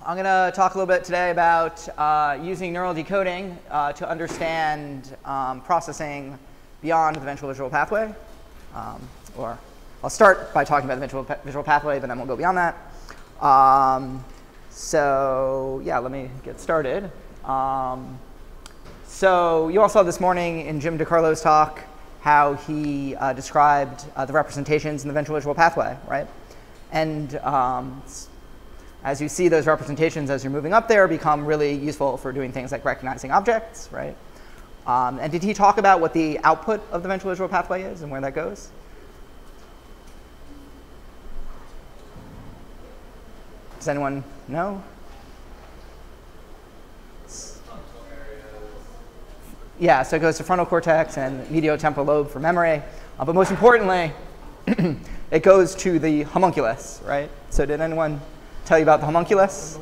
I'm going to talk a little bit today about using neural decoding to understand processing beyond the ventral visual pathway. Or I'll start by talking about the visual pathway, but then we'll go beyond that. So yeah, let me get started. So you all saw this morning in Jim DiCarlo's talk how he described the representations in the ventral visual pathway, right? And as you see those representations as you're moving up there become really useful for doing things like recognizing objects, right? And did he talk about what the output of the ventral visual pathway is and where that goes? Does anyone know? Yeah, so it goes to frontal cortex and mediotemporal lobe for memory. But most importantly, it goes to the homunculus, right? So did anyone tell you about the homunculus?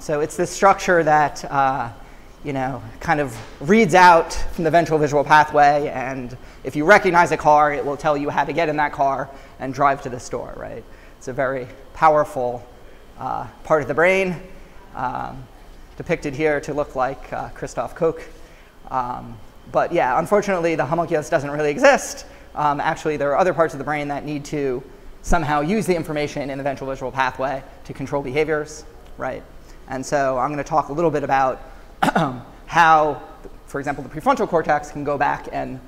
So it's this structure that kind of reads out from the ventral visual pathway, and if you recognize a car, it will tell you how to get in that car and drive to the store, right? It's a very powerful part of the brain, depicted here to look like Christoph Koch. But yeah, unfortunately, the homunculus doesn't really exist. Actually, there are other parts of the brain that need to somehow use the information in the ventral visual pathway to control behaviors, right? And so I'm going to talk a little bit about how, for example, the prefrontal cortex can go back and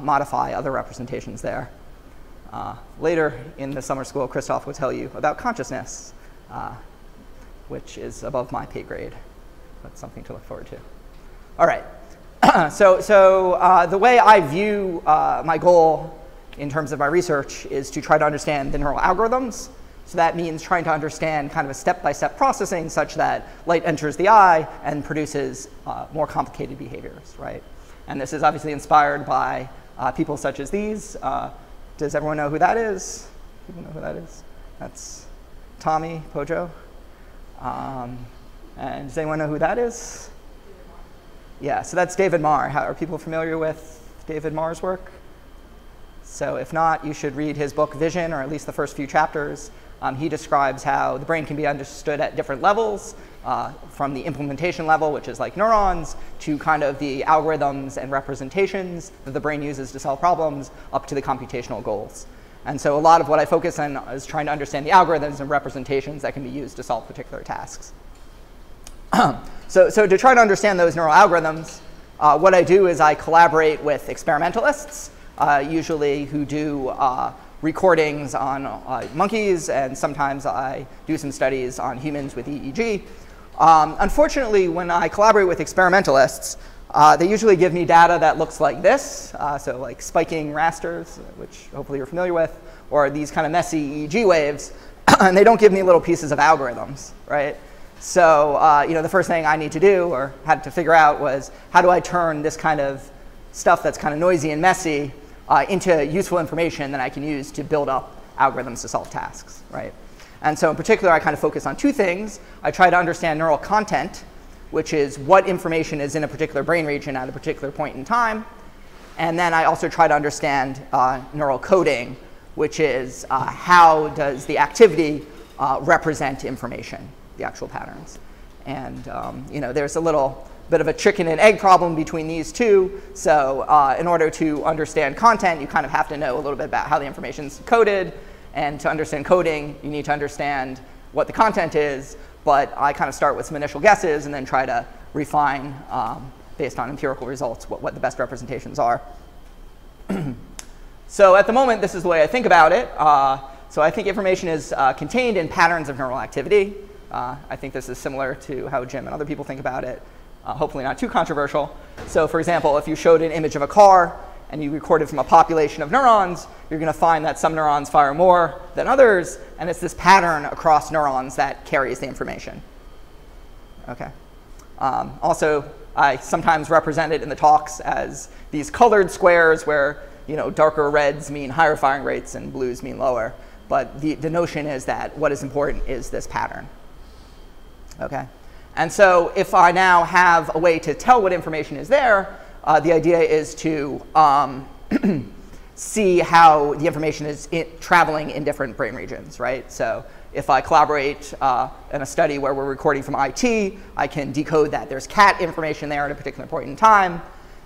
modify other representations there. Later in the summer school, Christoph will tell you about consciousness, which is above my pay grade. That's something to look forward to. All right. So the way I view my goal in terms of my research is to try to understand the neural algorithms. So that means trying to understand kind of a step-by-step processing such that light enters the eye and produces more complicated behaviors, right? And this is obviously inspired by people such as these. Does everyone know who that is? People know who that is? That's Tommy Pojo. And does anyone know who that is? Yeah, so that's David Marr. Are people familiar with David Marr's work? So if not, you should read his book Vision, or at least the first few chapters. He describes how the brain can be understood at different levels, from the implementation level, which is like neurons, to kind of the algorithms and representations that the brain uses to solve problems, up to the computational goals. And so a lot of what I focus on is trying to understand the algorithms and representations that can be used to solve particular tasks. So to try to understand those neural algorithms, what I do is I collaborate with experimentalists, usually who do recordings on monkeys, and sometimes I do some studies on humans with EEG. Unfortunately, when I collaborate with experimentalists, they usually give me data that looks like this, so like spiking rasters, which hopefully you're familiar with, or these kind of messy EEG waves, and they don't give me little pieces of algorithms, right? So the first thing I need to do, or had to figure out, was how do I turn this kind of stuff that's kind of noisy and messy into useful information that I can use to build up algorithms to solve tasks, right? And so in particular, I kind of focus on two things. I try to understand neural content, which is what information is in a particular brain region at a particular point in time. And then I also try to understand neural coding, which is how does the activity represent information, the actual patterns. And there's a little bit of a chicken and egg problem between these two. So in order to understand content, you kind of have to know a little bit about how the information's coded. And to understand coding, you need to understand what the content is. But I kind of start with some initial guesses and then try to refine, based on empirical results, what the best representations are. So at the moment, this is the way I think about it. So I think information is contained in patterns of neural activity. I think this is similar to how Jim and other people think about it. Hopefully not too controversial. So for example, if you showed an image of a car and you recorded from a population of neurons, you're going to find that some neurons fire more than others, and it's this pattern across neurons that carries the information. Okay. Also, I sometimes represent it in the talks as these colored squares where darker reds mean higher firing rates and blues mean lower. But the notion is that what is important is this pattern. Okay. And so if I now have a way to tell what information is there, the idea is to see how the information is traveling in different brain regions, right? So if I collaborate in a study where we're recording from IT, I can decode that there's cat information there at a particular point in time.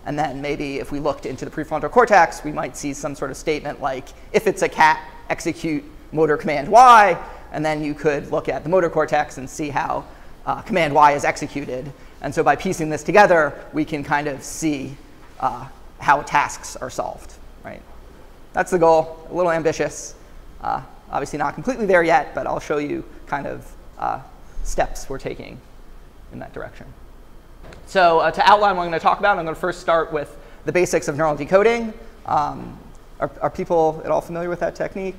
And then maybe if we looked into the prefrontal cortex, we might see some sort of statement like, if it's a cat, execute motor command Y. And then you could look at the motor cortex and see how command Y is executed. And so by piecing this together, we can kind of see how tasks are solved, right? That's the goal. A little ambitious. Obviously not completely there yet, but I'll show you kind of steps we're taking in that direction. So to outline what I'm going to talk about, I'm going to first start with the basics of neural decoding. Are people at all familiar with that technique?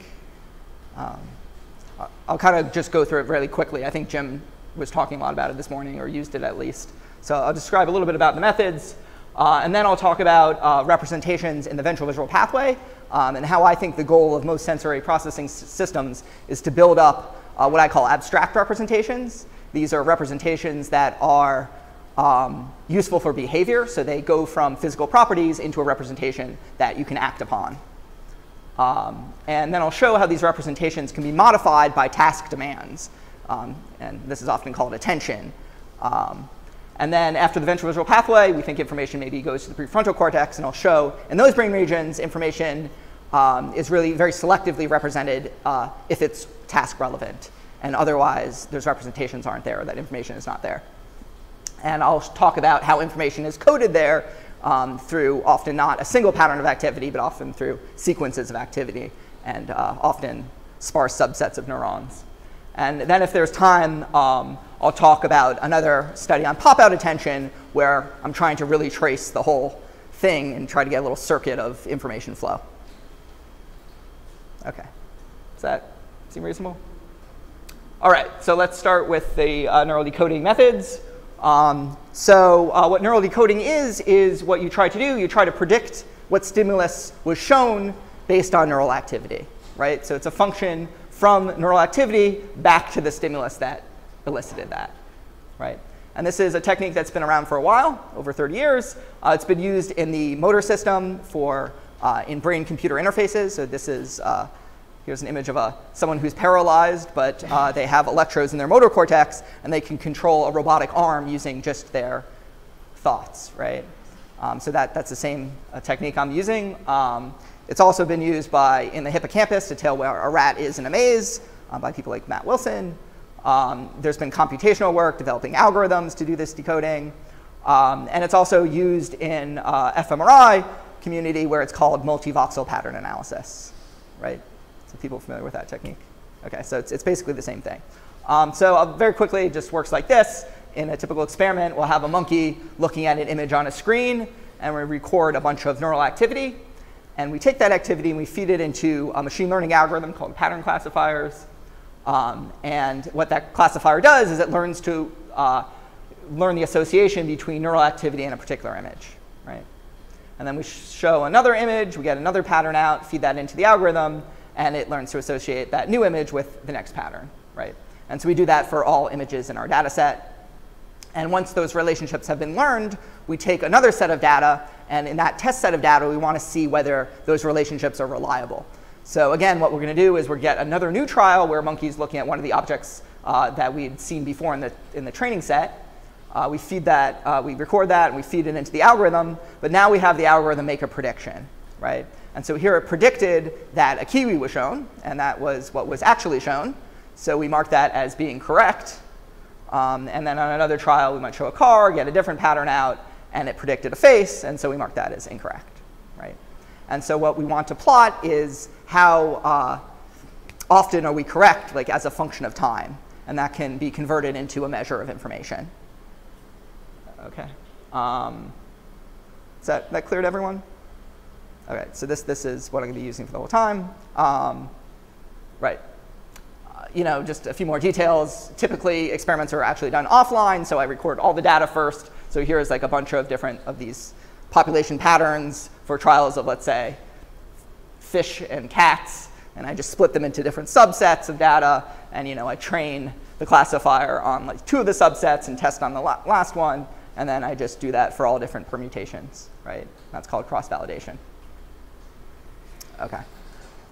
I'll kind of just go through it really quickly. I think Jim was talking a lot about it this morning, or used it at least. So I'll describe a little bit about the methods, and then I'll talk about representations in the ventral visual pathway, and how I think the goal of most sensory processing systems is to build up what I call abstract representations. These are representations that are useful for behavior, so they go from physical properties into a representation that you can act upon. And then I'll show how these representations can be modified by task demands, and this is often called attention. And then after the ventral visual pathway, we think information maybe goes to the prefrontal cortex, and I'll show in those brain regions information is really very selectively represented if it's task relevant, and otherwise those representations aren't there, or that information is not there. And I'll talk about how information is coded there through often not a single pattern of activity, but often through sequences of activity, and often sparse subsets of neurons. And then if there's time, I'll talk about another study on pop-out attention, where I'm trying to really trace the whole thing and try to get a little circuit of information flow. OK. Does that seem reasonable? All right, so let's start with the neural decoding methods. What neural decoding is what you try to do. You try to predict what stimulus was shown based on neural activity, right? So it's a function from neural activity back to the stimulus that elicited that, right? And this is a technique that's been around for a while, over 30 years. It's been used in the motor system for in brain-computer interfaces. So this is here's an image of someone who's paralyzed, but they have electrodes in their motor cortex, and they can control a robotic arm using just their thoughts, right? So that's the same technique I'm using. It's also been used in the hippocampus to tell where a rat is in a maze by people like Matt Wilson. There's been computational work developing algorithms to do this decoding. And it's also used in fMRI community, where it's called multivoxel pattern analysis, right? So people familiar with that technique? OK, so it's basically the same thing. Very quickly, it just works like this. In a typical experiment, we'll have a monkey looking at an image on a screen, and we record a bunch of neural activity. And we take that activity and we feed it into a machine learning algorithm called pattern classifiers. And what that classifier does is it learns to learn the association between neural activity and a particular image, right? And then we show another image, we get another pattern out, feed that into the algorithm, and it learns to associate that new image with the next pattern, right? And so we do that for all images in our data set. And once those relationships have been learned, we take another set of data, and in that test set of data, we want to see whether those relationships are reliable. So again, what we're going to do is we'll get another new trial where monkey's looking at one of the objects that we'd seen before in the training set. We feed that, we record that, and we feed it into the algorithm. But now we have the algorithm make a prediction, right? And so here it predicted that a kiwi was shown, and that was what was actually shown. So we mark that as being correct. And then on another trial, we might show a car, get a different pattern out, and it predicted a face, and so we mark that as incorrect, right? And so what we want to plot is how often are we correct, like as a function of time, and that can be converted into a measure of information. OK. Is that clear to everyone? OK, so this is what I'm going to be using for the whole time. Right. Just a few more details. Typically, experiments are actually done offline, so I record all the data first. So here's like a bunch of different of these population patterns for trials of, let's say, fish and cats, and I just split them into different subsets of data, and I train the classifier on like 2 of the subsets and test on the last one, and then I just do that for all different permutations, right? That's called cross-validation. OK.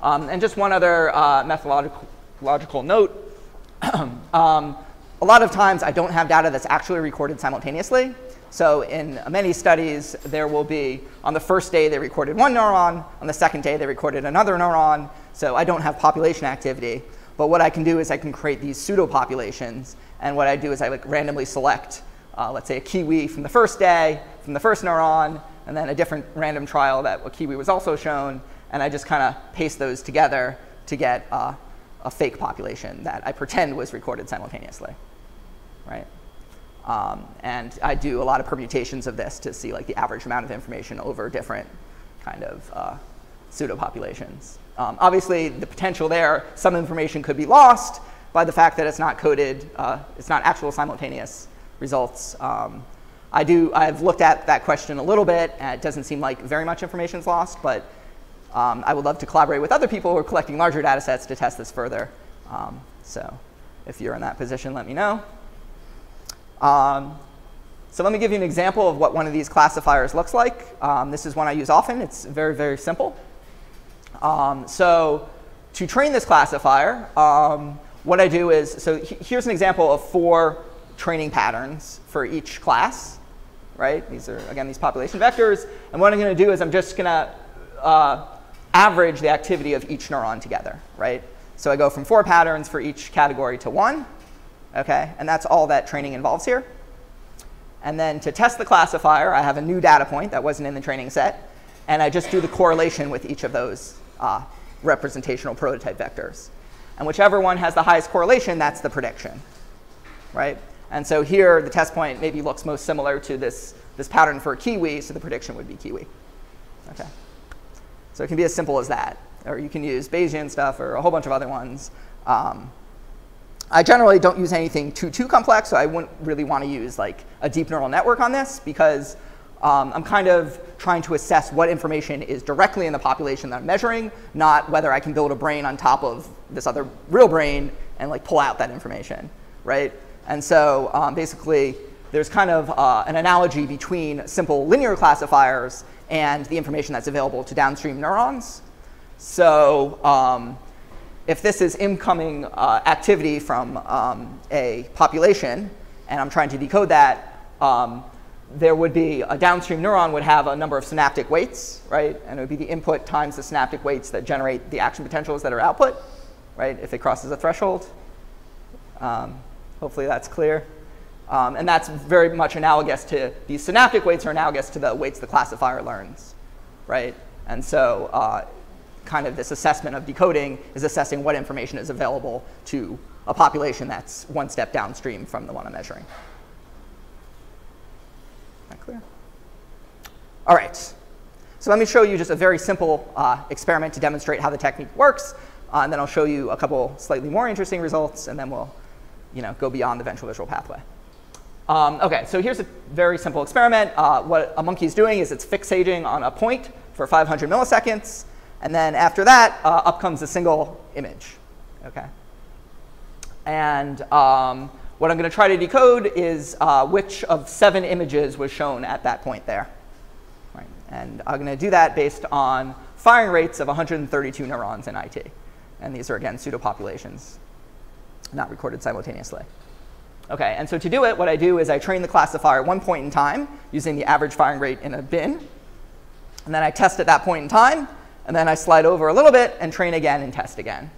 And just one other methodological note. A lot of times I don't have data that's actually recorded simultaneously. So in many studies, there will be, on the first day they recorded one neuron, on the second day they recorded another neuron. So I don't have population activity. But what I can do is I can create these pseudo-populations. And what I do is I randomly select, let's say, a kiwi from the first day, from the first neuron, and then a different random trial that a kiwi was also shown. And I just kind of paste those together to get a fake population that I pretend was recorded simultaneously, right? And I do a lot of permutations of this to see like the average amount of information over different kind of pseudo-populations. Obviously, the potential there, some information could be lost by the fact that it's not coded, it's not actual simultaneous results. I've looked at that question a little bit, and it doesn't seem like very much information is lost, but I would love to collaborate with other people who are collecting larger data sets to test this further. So if you're in that position, let me know. So let me give you an example of what one of these classifiers looks like. This is one I use often. It's very, very simple. So to train this classifier, what I do is, so here's an example of 4 training patterns for each class, right? These are, again, these population vectors. And what I'm going to do is I'm just going to average the activity of each neuron together, right? So I go from 4 patterns for each category to 1. Okay, and that's all that training involves here. And then to test the classifier, I have a new data point that wasn't in the training set. And I just do the correlation with each of those representational prototype vectors. And whichever one has the highest correlation, that's the prediction, right? And so here, the test point maybe looks most similar to this pattern for a kiwi, so the prediction would be kiwi. Okay, so it can be as simple as that. Or you can use Bayesian stuff or a whole bunch of other ones. I generally don't use anything too complex, so I wouldn't really want to use like a deep neural network on this because I'm kind of trying to assess what information is directly in the population that I'm measuring, not whether I can build a brain on top of this other real brain and like pull out that information, right? And so basically, there's kind of an analogy between simple linear classifiers and the information that's available to downstream neurons. So if this is incoming activity from a population, and I'm trying to decode that, there would be a downstream neuron would have a number of synaptic weights, right? And it would be the input times the synaptic weights that generate the action potentials that are output, right? If it crosses a threshold. Hopefully that's clear. And that's very much analogous to, these synaptic weights are analogous to the weights the classifier learns, right? And so kind of this assessment of decoding is assessing what information is available to a population that's one step downstream from the one I'm measuring. That clear? All right. So let me show you just a very simple experiment to demonstrate how the technique works. And then I'll show you a couple slightly more interesting results, and then we'll go beyond the ventral visual pathway. OK, so here's a very simple experiment. What a monkey is doing is it's fixating on a point for 500 milliseconds. And then after that, up comes a single image. Okay. And what I'm going to try to decode is which of 7 images was shown at that point there. Right. And I'm going to do that based on firing rates of 132 neurons in IT. And these are, again, pseudopopulations, not recorded simultaneously. OK, and so to do it, what I do is I train the classifier at one point in time using the average firing rate in a bin. And then I test at that point in time. And then I slide over a little bit and train again and test again.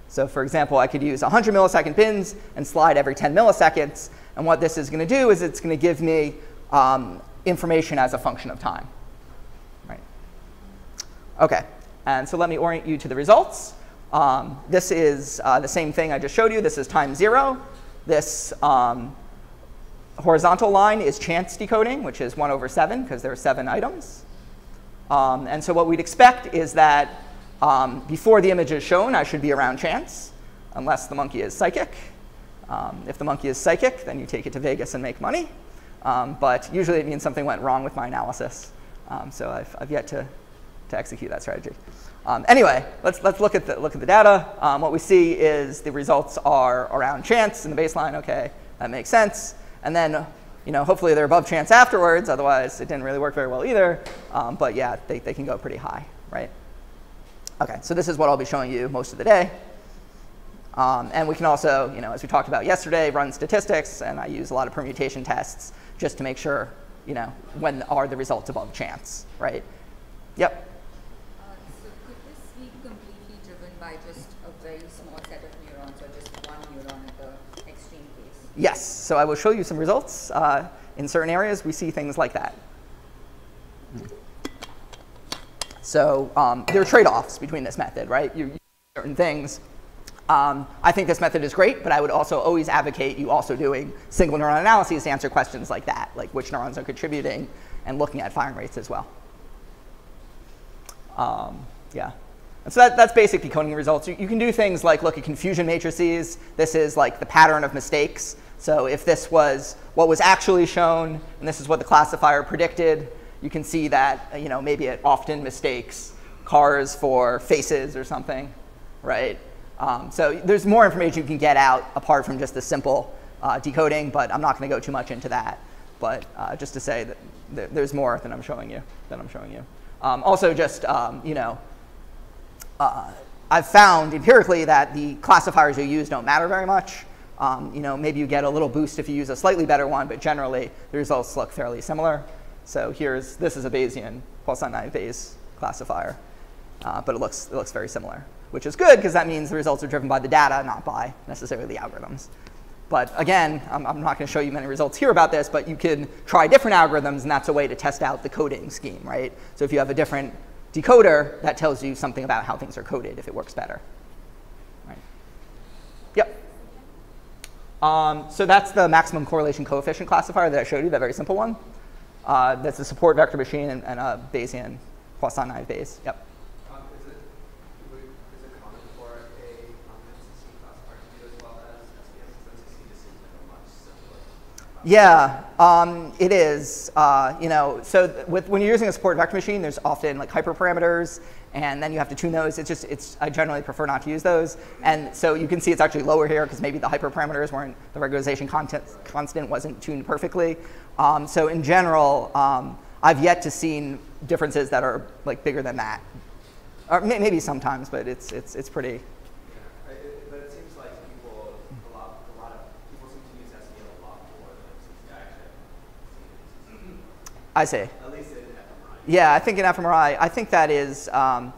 So for example, I could use 100 millisecond bins and slide every 10 milliseconds. And what this is going to do is it's going to give me information as a function of time. Right. OK, and so let me orient you to the results. This is the same thing I just showed you. This is time 0. This horizontal line is chance decoding, which is 1/7, because there are 7 items. And so what we'd expect is that before the image is shown, I should be around chance, unless the monkey is psychic. If the monkey is psychic, then you take it to Vegas and make money. But usually it means something went wrong with my analysis. So I've yet to execute that strategy. Anyway, let's look at the data. What we see is the results are around chance in the baseline. OK, that makes sense. And then hopefully they're above chance afterwards. Otherwise, it didn't really work very well either. But yeah, they can go pretty high, right? OK, so this is what I'll be showing you most of the day. And we can also, as we talked about yesterday, run statistics, and I use a lot of permutation tests just to make sure, when are the results above chance, right? Yep. So could this be completely driven by just a very small set of neurons, or just one neuron at the extreme case? Yes. So I will show you some results. In certain areas, we see things like that. So there are trade-offs between this method, right? You use certain things. I think this method is great, but I would also always advocate you also doing single neuron analyses to answer questions like that, like which neurons are contributing, and looking at firing rates as well. Yeah. And so that's basic decoding results. You can do things like look at confusion matrices. This is like the pattern of mistakes. So if this was what was actually shown, and this is what the classifier predicted, you can see that maybe it often mistakes cars for faces or something, right? So there's more information you can get out apart from just the simple decoding, but I'm not going to go too much into that. But just to say that there's more than I'm showing you. Also, just I've found empirically that the classifiers you use don't matter very much. Maybe you get a little boost if you use a slightly better one, but generally the results look fairly similar. So this is a Bayesian Poisson-Naive Bayes classifier, but it looks very similar, which is good because that means the results are driven by the data, not by necessarily the algorithms. But again, I'm not going to show you many results here about this, but you can try different algorithms, and that's a way to test out the coding scheme, right? So if you have a different decoder, that tells you something about how things are coded, if it works better. Right. Yep. So that's the maximum correlation coefficient classifier that I showed you, that very simple one. That's a support vector machine and a Bayesian Poisson-Naive Bayes. Yep. Is it common for a MCC classifier to do as well as SVM? Since MCC just seems like a much simpler. Yeah, it is. So when you're using a support vector machine, there's often like hyperparameters, and then you have to tune those. I generally prefer not to use those. And so you can see it's actually lower here because maybe the hyperparameters weren't, the regularization constant wasn't tuned perfectly. So in general, I've yet to see differences that are like bigger than that. Or maybe sometimes, but it's pretty. Yeah, but it seems like a lot of people seem to use SVM a lot more than MCC. I see. At least in fMRI. Yeah, I think in fMRI, I think that is, I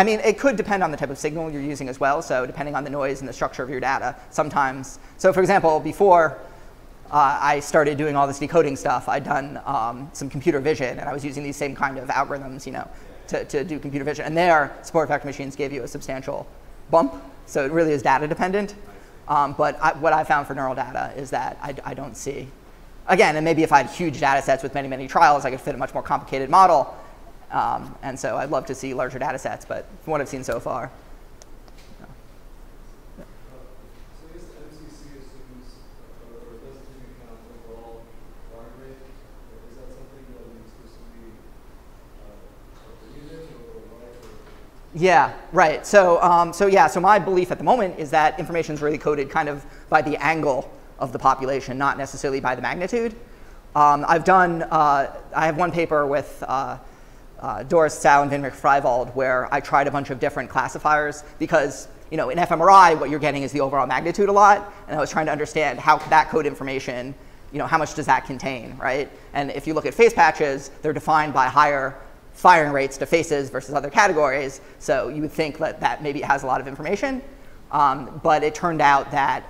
mean, it could depend on the type of signal you're using as well. So depending on the noise and the structure of your data, sometimes. So for example, before I started doing all this decoding stuff, I'd done some computer vision, and I was using these same kind of algorithms, to do computer vision. And there, support vector machines gave you a substantial bump. So it really is data dependent. But what I found for neural data is that I don't see. Again, and maybe if I had huge data sets with many, many trials, I could fit a much more complicated model. And so I'd love to see larger data sets, but from what I've seen so far. No. So I guess MCC assumes, or doesn't take account overall firing rate. Is that something that we explicitly believe in, or like? Yeah, right. So my belief at the moment is that information is really coded kind of by the angle of the population, not necessarily by the magnitude. I have one paper with Doris Tsao and Vinrik Freiwald where I tried a bunch of different classifiers because, in fMRI, what you're getting is the overall magnitude a lot, and I was trying to understand how that code information, how much does that contain, right? And if you look at face patches, they're defined by higher firing rates to faces versus other categories, so you would think that maybe it has a lot of information, but it turned out that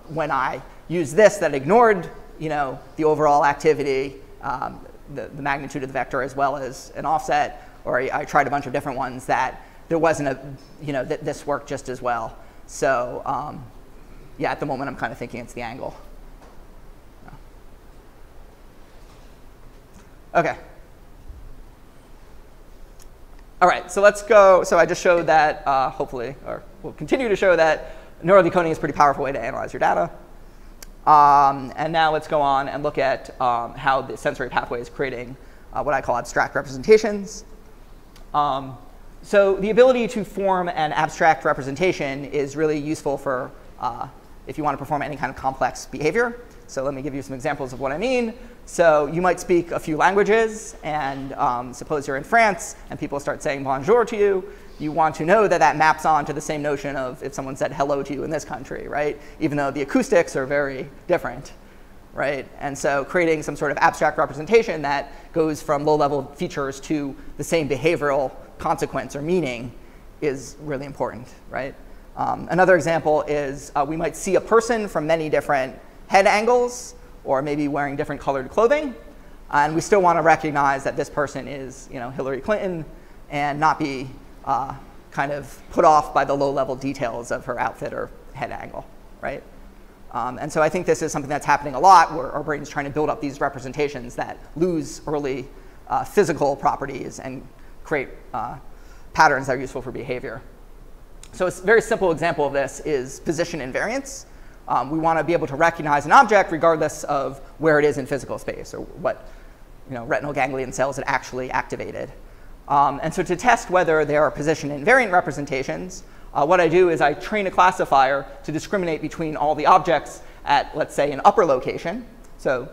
when I used this, that ignored, the overall activity, the magnitude of the vector as well as an offset, or I tried a bunch of different ones, that there wasn't that this worked just as well. So yeah, at the moment I'm kind of thinking it's the angle. Okay. All right, so let's go. So I just showed that, hopefully, or we'll continue to show that neural decoding is a pretty powerful way to analyze your data. And now let's go on and look at how the sensory pathway is creating what I call abstract representations. So the ability to form an abstract representation is really useful for if you want to perform any kind of complex behavior. So let me give you some examples of what I mean. So you might speak a few languages, and suppose you're in France and people start saying bonjour to you. you want to know that that maps on to the same notion of if someone said hello to you in this country, right? Even though the acoustics are very different, right? And so creating some sort of abstract representation that goes from low-level features to the same behavioral consequence or meaning is really important, right? Another example is we might see a person from many different head angles or maybe wearing different colored clothing, and we still want to recognize that this person is, Hillary Clinton and not be kind of put off by the low-level details of her outfit or head angle, right? And so I think this is something that's happening a lot, where our brain's trying to build up these representations that lose early physical properties and create patterns that are useful for behavior. So a very simple example of this is position invariance. We want to be able to recognize an object regardless of where it is in physical space or what retinal ganglion cells it actually activated. And so to test whether there are position invariant representations, what I do is I train a classifier to discriminate between all the objects at, let's say, an upper location. So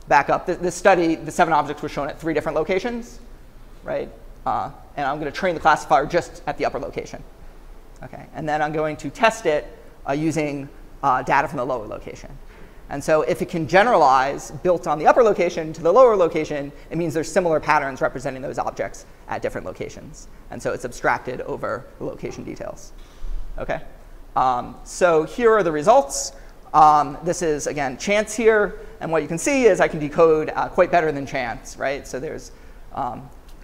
back up. This study, the 7 objects were shown at 3 different locations, right? And I'm going to train the classifier just at the upper location. Okay, and then I'm going to test it using data from the lower location. And so if it can generalize built on the upper location to the lower location, it means there's similar patterns representing those objects at different locations. And so it's abstracted over the location details. Okay, so here are the results. This is, again, chance here. And what you can see is I can decode quite better than chance, right? So there's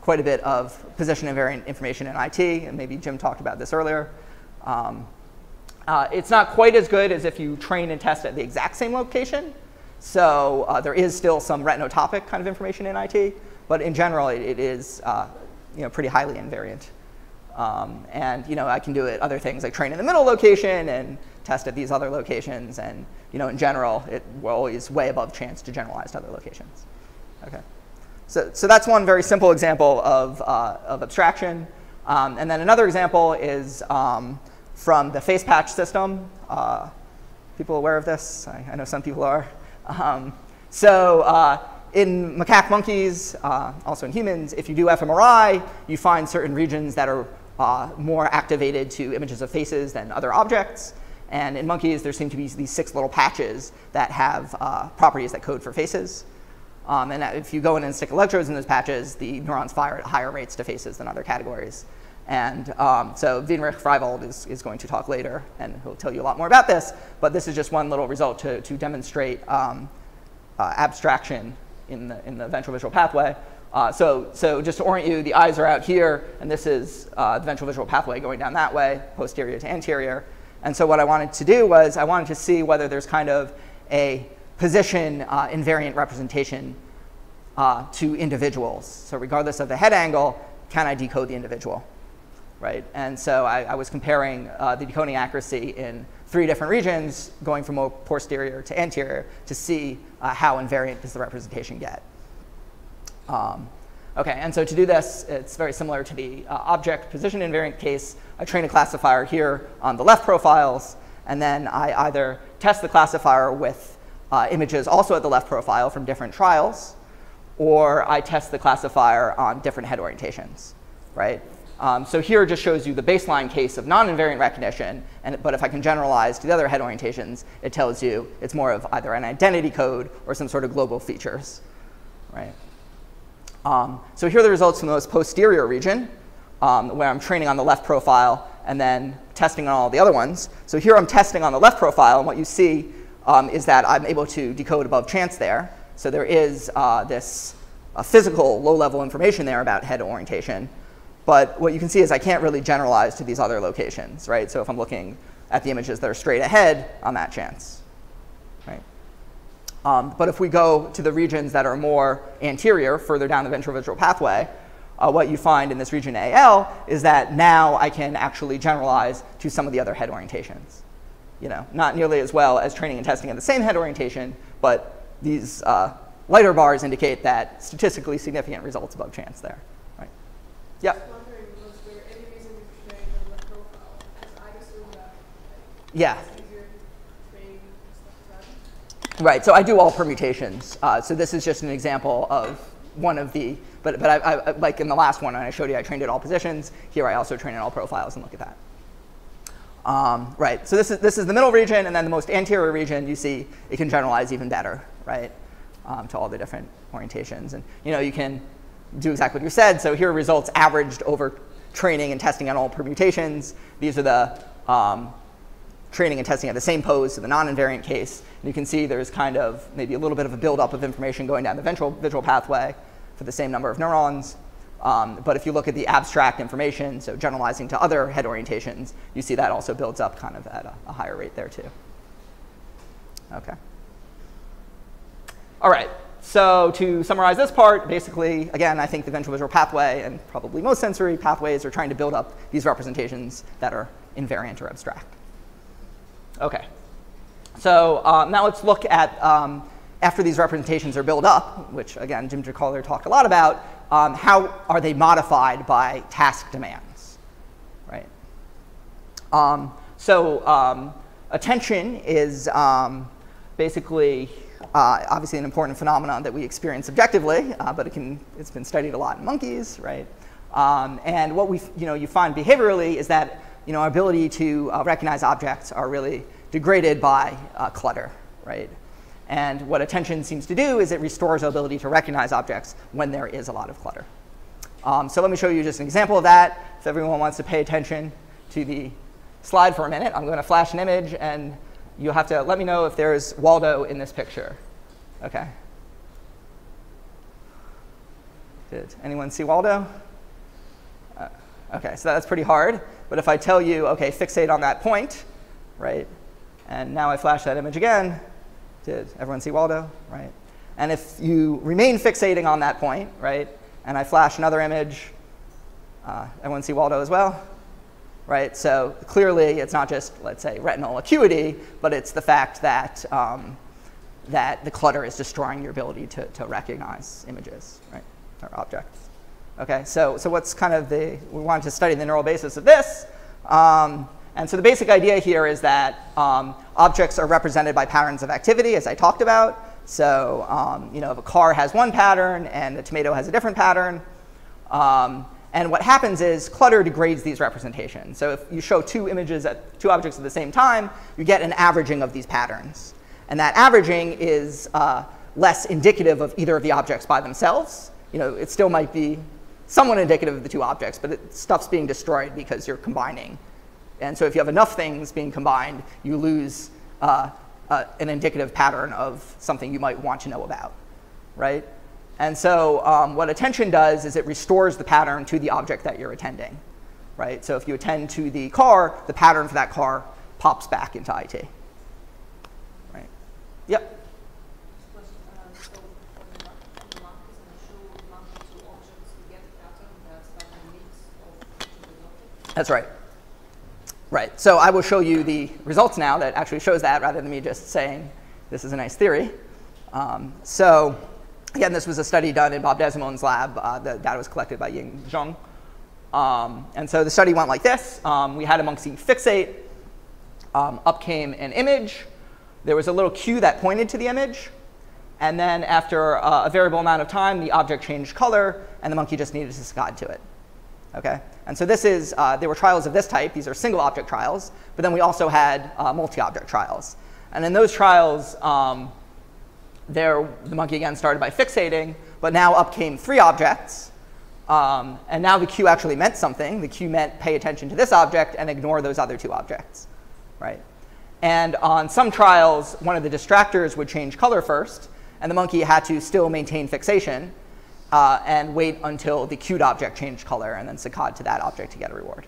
quite a bit of position invariant information in IT, and maybe Jim talked about this earlier. It's not quite as good as if you train and test at the exact same location. So there is still some retinotopic kind of information in IT, but in general, it is pretty highly invariant. And I can do it other things like train in the middle location and test at these other locations. And in general, we're always way above chance to generalize to other locations. Okay. So that's one very simple example of abstraction. And then another example is from the face patch system. People aware of this? I know some people are. In macaque monkeys, also in humans, if you do fMRI, you find certain regions that are more activated to images of faces than other objects. And in monkeys, there seem to be these 6 little patches that have properties that code for faces. And if you go in and stick electrodes in those patches, the neurons fire at higher rates to faces than other categories. And so Wienrich Freiwald is going to talk later, and he'll tell you a lot more about this. But this is just one little result to demonstrate abstraction in the ventral visual pathway. So just to orient you, the eyes are out here, and this is the ventral visual pathway going down that way, posterior to anterior. And so what I wanted to do was I wanted to see whether there's kind of a position invariant representation to individuals. So regardless of the head angle, can I decode the individual? Right? And so I was comparing the decoding accuracy in 3 different regions, going from posterior to anterior, to see how invariant does the representation get. Okay, and so to do this, it's very similar to the object position invariant case. I train a classifier here on the left profiles, and then I either test the classifier with images also at the left profile from different trials, or I test the classifier on different head orientations, right? So here it just shows you the baseline case of non-invariant recognition, but if I can generalize to the other head orientations, it tells you it's more of either an identity code or some sort of global features, right? So here are the results from the most posterior region, where I'm training on the left profile and then testing on all the other ones. So here I'm testing on the left profile, and what you see is that I'm able to decode above chance there. So there is this physical low-level information there about head orientation. But what you can see is I can't really generalize to these other locations, right? So if I'm looking at the images that are straight ahead, I'm at chance, right? But if we go to the regions that are more anterior, further down the ventral visual pathway, what you find in this region AL is that now I can actually generalize to some of the other head orientations. Not nearly as well as training and testing at the same head orientation, but these lighter bars indicate that statistically significant results above chance there. Right? Yep. I was wondering, was there any reason to train on the profile? Because I assume that yeah. it's easier to train stuff. Right, so I do all permutations. So this is just an example of one of the, but I like in the last one, and I showed you I trained at all positions. Here I also train at all profiles, and look at that. Right, so this is the middle region, and then the most anterior region, you see it can generalize even better, right, to all the different orientations. And you can do exactly what you said. So here are results averaged over training and testing on all permutations. These are the training and testing at the same pose, so the non-invariant case. And you can see there's kind of maybe a little bit of a buildup of information going down the ventral pathway for the same number of neurons. But if you look at the abstract information, so generalizing to other head orientations, you see that also builds up kind of at a higher rate there too. Okay. All right. So to summarize this part, basically, again, I think the ventral visual pathway and probably most sensory pathways are trying to build up these representations that are invariant or abstract. Okay. So now let's look at, after these representations are built up, which, again, Jim Jacaller talked a lot about, how are they modified by task demands, right? Attention is basically obviously an important phenomenon that we experience subjectively, but it's been studied a lot in monkeys, right? And what you find behaviorally is that our ability to recognize objects are really degraded by clutter, right? And what attention seems to do is it restores our ability to recognize objects when there is a lot of clutter. So let me show you just an example of that. If everyone wants to pay attention to the slide for a minute, I'm going to flash an image, and you'll have to let me know if there's Waldo in this picture. OK. Did anyone see Waldo? OK, so that's pretty hard. But if I tell you, OK, fixate on that point, right? And now I flash that image again. Did everyone see Waldo? Right. And if you remain fixating on that point, right, and I flash another image, everyone see Waldo as well? Right. So clearly, it's not just, let's say, retinal acuity, but it's the fact that that the clutter is destroying your ability to recognize images, right, or objects. OK. So what's kind of we wanted to study the neural basis of this. And so the basic idea here is that objects are represented by patterns of activity, as I talked about. So if a car has one pattern and a tomato has a different pattern, and what happens is clutter degrades these representations. So if you show two objects at the same time, you get an averaging of these patterns. And that averaging is less indicative of either of the objects by themselves. It still might be somewhat indicative of the two objects, but stuff's being destroyed because you're combining. And so if you have enough things being combined, you lose an indicative pattern of something you might want to know about, right? And so what attention does is it restores the pattern to the object that you're attending, right? So if you attend to the car, the pattern for that car pops back into IT, right? Yep. That's right. Right. So I will show you the results now that actually shows that, rather than me just saying this is a nice theory. So again, this was a study done in Bob Desimone's lab. The data was collected by Ying Zheng. And so the study went like this. We had a monkey fixate. Up came an image. There was a little cue that pointed to the image. And then after a variable amount of time, the object changed color, and the monkey just needed to saccade to it. Okay? And so this is, there were trials of this type. These are single object trials. But then we also had multi-object trials. And in those trials, the monkey again started by fixating. But now up came 3 objects. And now the cue actually meant something. The cue meant pay attention to this object and ignore those other 2 objects, right? And on some trials, one of the distractors would change color first. And the monkey had to still maintain fixation and wait until the cued object changed color and then saccade to that object to get a reward.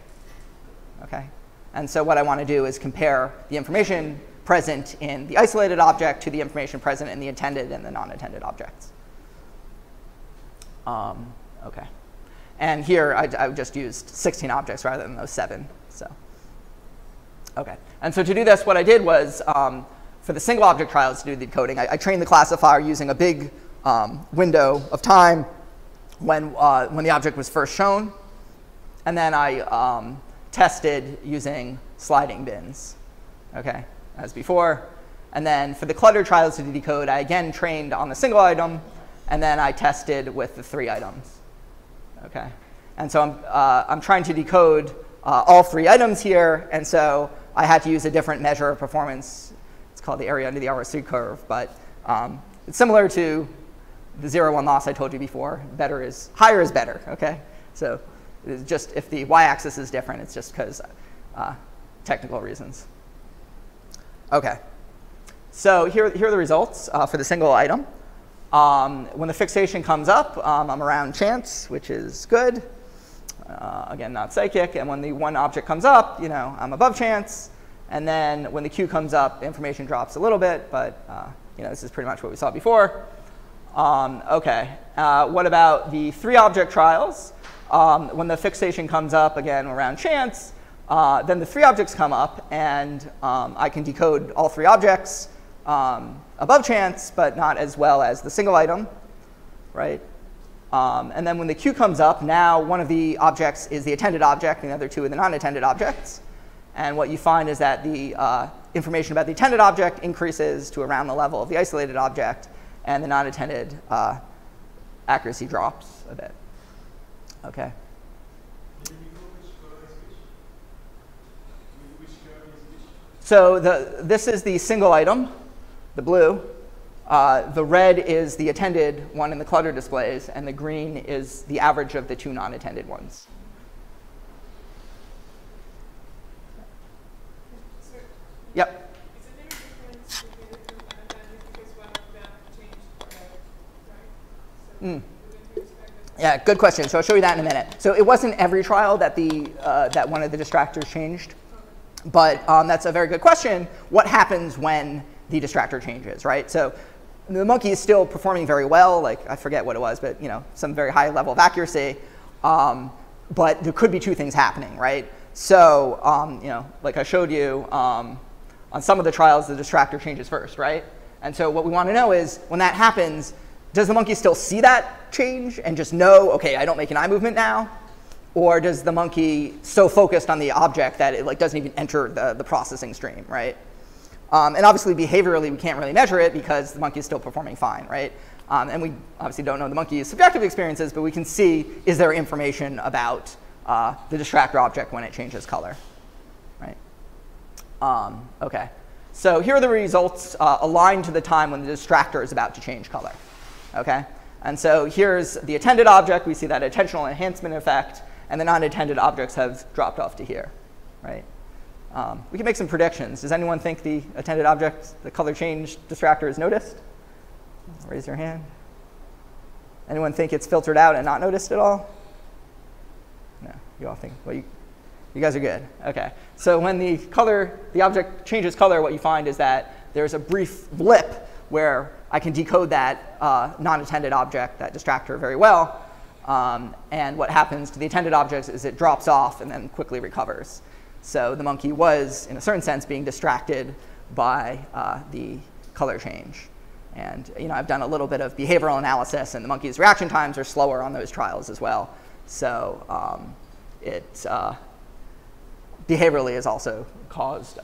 Okay? And so what I want to do is compare the information present in the isolated object to the information present in the attended and the non-attended objects. Okay. And here I just used 16 objects rather than those 7. So, okay. And so to do this, what I did was, for the single object trials to do the decoding, I trained the classifier using a big window of time when the object was first shown. And then I tested using sliding bins, okay, as before. And then for the clutter trials to decode, I again trained on the single item. and then I tested with the 3 items. Okay, and so I'm trying to decode all 3 items here, and so I had to use a different measure of performance. It's called the area under the ROC curve, but it's similar to the 0-1 loss I told you before. Higher is better. Okay, so it's just if the y-axis is different, it's just because technical reasons. Okay, so here are the results for the single item. When the fixation comes up, I'm around chance, which is good. Again, not psychic. And when the one object comes up, I'm above chance. And then when the Q comes up, the information drops a little bit, but this is pretty much what we saw before. Okay, what about the 3-object trials? When the fixation comes up, again, around chance, then the 3 objects come up, and I can decode all 3 objects above chance, but not as well as the single item, right? And then when the Q comes up, now one of the objects is the attended object, and the other 2 are the non-attended objects. And what you find is that the information about the attended object increases to around the level of the isolated object, and the non-attended accuracy drops a bit. Okay. So this is the single item, the blue. The red is the attended one in the clutter displays, and the green is the average of the 2 non-attended ones. Yep. Is there any difference between the 2 non-attended because one of them changed, right? So Yeah, good question. So I'll show you that in a minute. So it wasn't every trial that that one of the distractors changed, but that's a very good question. What happens when the distractor changes, right? So the monkey is still performing very well. Like I forget what it was, but some very high level of accuracy. But there could be 2 things happening, right? So like I showed you on some of the trials, the distractor changes first, right? And so what we want to know is when that happens, does the monkey still see that change and just know, okay, I don't make an eye movement now? Or does the monkey so focused on the object that it doesn't even enter the processing stream, right? And obviously, behaviorally, we can't really measure it because the monkey is still performing fine, right? And we obviously don't know the monkey's subjective experiences, but we can see, is there information about the distractor object when it changes color, right? OK. So here are the results aligned to the time when the distractor is about to change color. Okay? And so here's the attended object. We see that attentional enhancement effect. And the non-attended objects have dropped off to here, right? We can make some predictions. Does anyone think the attended object, the color change distractor is noticed? Raise your hand. Anyone think it's filtered out and not noticed at all? No, you all think, well, you guys are good. OK. So when the object changes color, what you find is that there's a brief blip where I can decode that non-attended object, that distractor, very well. And what happens to the attended objects is it drops off and then quickly recovers. So the monkey was, in a certain sense, being distracted by the color change. And I've done a little bit of behavioral analysis, and the monkey's reaction times are slower on those trials as well. So it behaviorally has also caused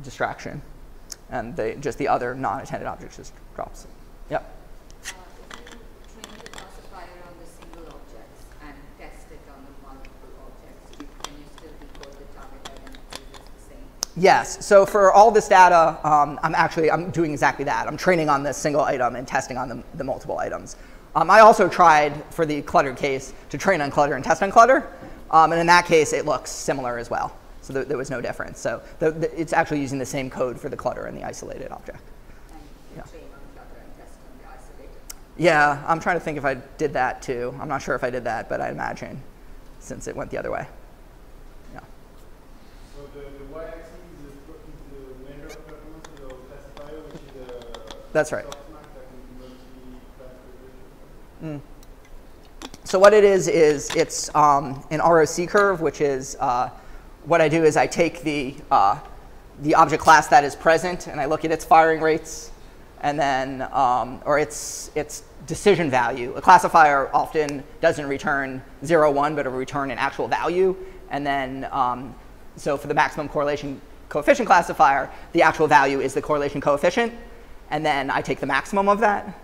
distraction. And just the other non-attended objects just drops. Yep. If you train the classifier on the single objects and test it on the multiple objects, can you still decode the target identity as the same? Yes. So for all this data, I'm doing exactly that. I'm training on this single item and testing on the multiple items. I also tried, for the cluttered case, to train on clutter and test on clutter. And in that case, it looks similar as well. So there was no difference. So it's actually using the same code for the clutter and the isolated object. And you train on clutter and test on the isolated? Yeah, I'm trying to think if I did that too. I'm not sure if I did that, but I imagine, since it went the other way. Yeah. So the y-axis is the measure of performance of the classifier, which is That's right. softmax that can be multi-classification. So what it is it's an ROC curve, which is what I do is I take the object class that is present, and I look at its firing rates, and then or its decision value. A classifier often doesn't return 0, 1, but it'll return an actual value. And then so for the maximum correlation coefficient classifier, the actual value is the correlation coefficient, and then I take the maximum of that.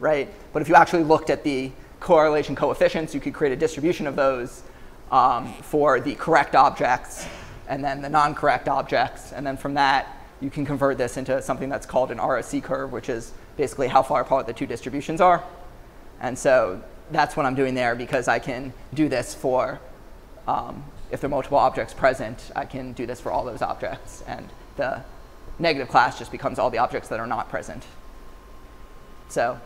right? But if you actually looked at the correlation coefficients, you could create a distribution of those for the correct objects and then the non-correct objects. And then from that, you can convert this into something that's called an ROC curve, which is basically how far apart the two distributions are. And so that's what I'm doing there, because I can do this for, if there are multiple objects present, I can do this for all those objects. And the negative class just becomes all the objects that are not present. So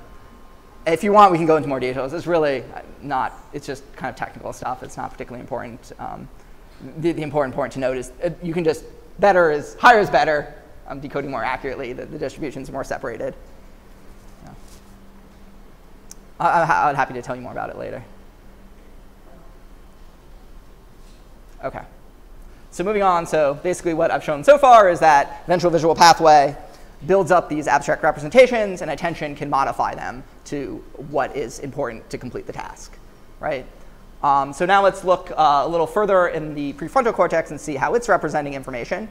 if you want, we can go into more details. It's really not, it's just kind of technical stuff. It's not particularly important. The important point to note is you can just, higher is better. I'm decoding more accurately. The distributions are more separated. Yeah. I'm happy to tell you more about it later. OK. So moving on, so basically what I've shown so far is that ventral visual pathway builds up these abstract representations, and attention can modify them to what is important to complete the task, right? So now let's look a little further in the prefrontal cortex and see how it's representing information.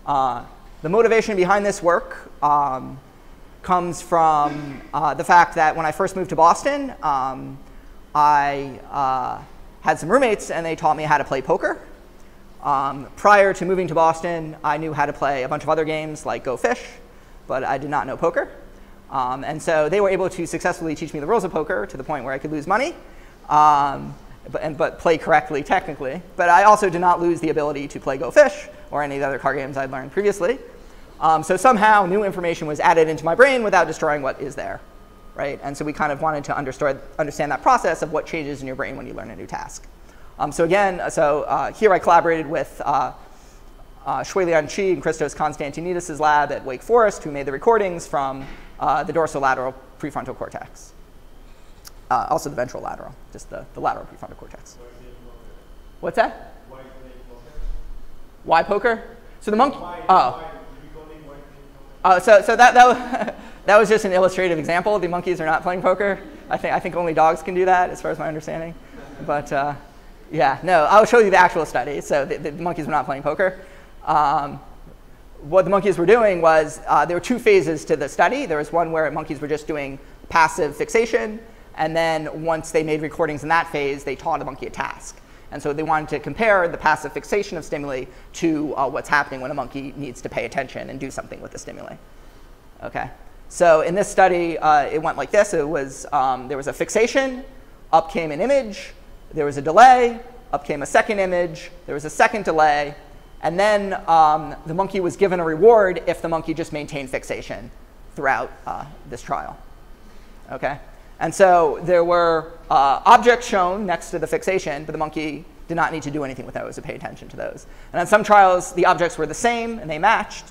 The motivation behind this work comes from the fact that when I first moved to Boston, I had some roommates, and they taught me how to play poker. Prior to moving to Boston, I knew how to play a bunch of other games like Go Fish, but I did not know poker. And so they were able to successfully teach me the rules of poker to the point where I could lose money, but play correctly technically. But I also did not lose the ability to play Go Fish or any of the other card games I'd learned previously. So somehow new information was added into my brain without destroying what is there, right? And so we kind of wanted to understand that process of what changes in your brain when you learn a new task. So again, here I collaborated with Shuilian Chi and Christos Konstantinidis' lab at Wake Forest, who made the recordings from the dorsolateral prefrontal cortex. Also the ventral lateral, just the lateral prefrontal cortex. What's that? Why poker? So the monkey. So that was just an illustrative example. The monkeys are not playing poker. I think only dogs can do that, as far as my understanding. But yeah, no, I'll show you the actual study. So the monkeys were not playing poker. What the monkeys were doing was there were two phases to the study. There was one where monkeys were just doing passive fixation. And then once they made recordings in that phase, they taught the monkey a task. And so they wanted to compare the passive fixation of stimuli to what's happening when a monkey needs to pay attention and do something with the stimuli. Okay. So in this study, it went like this. It was, there was a fixation, up came an image, there was a delay, up came a second image, there was a second delay, and then the monkey was given a reward if the monkey just maintained fixation throughout this trial. Okay? And so there were objects shown next to the fixation, but the monkey did not need to do anything with those to pay attention to those. And on some trials, the objects were the same and they matched.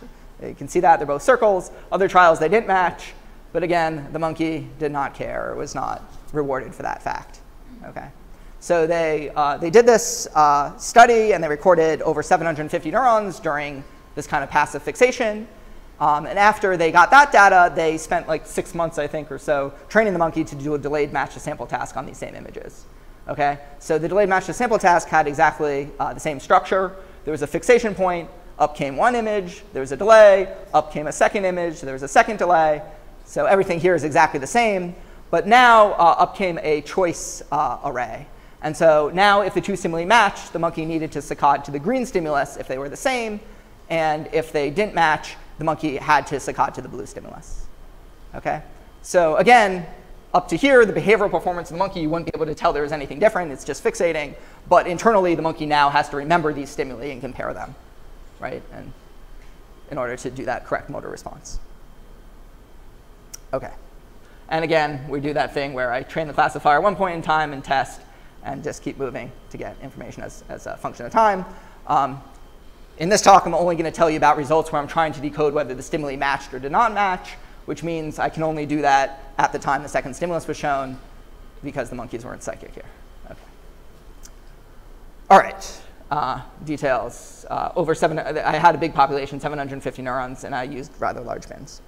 You can see that they're both circles. Other trials, they didn't match. But again, the monkey did not care or was not rewarded for that fact. Okay. So they did this study, and they recorded over 750 neurons during this kind of passive fixation. And after they got that data, they spent like 6 months, I think, or so, training the monkey to do a delayed match to sample task on these same images. Okay? So the delayed match to sample task had exactly the same structure. There was a fixation point. Up came one image. There was a delay. Up came a second image. There was a second delay. So everything here is exactly the same. But now up came a choice array. And so now if the two stimuli matched, the monkey needed to saccade to the green stimulus if they were the same. And if they didn't match, the monkey had to saccade to the blue stimulus. Okay? So again, up to here, the behavioral performance of the monkey, you wouldn't be able to tell there was anything different. It's just fixating. But internally, the monkey now has to remember these stimuli and compare them, right? And in order to do that correct motor response. Okay. And again, we do that thing where I train the classifier at one point in time and test and just keep moving to get information as a function of time. In this talk, I'm only going to tell you about results where I'm trying to decode whether the stimuli matched or did not match, which means I can only do that at the time the second stimulus was shown because the monkeys weren't psychic here. Okay. All right. Details. I had a big population, 750 neurons, and I used rather large bins.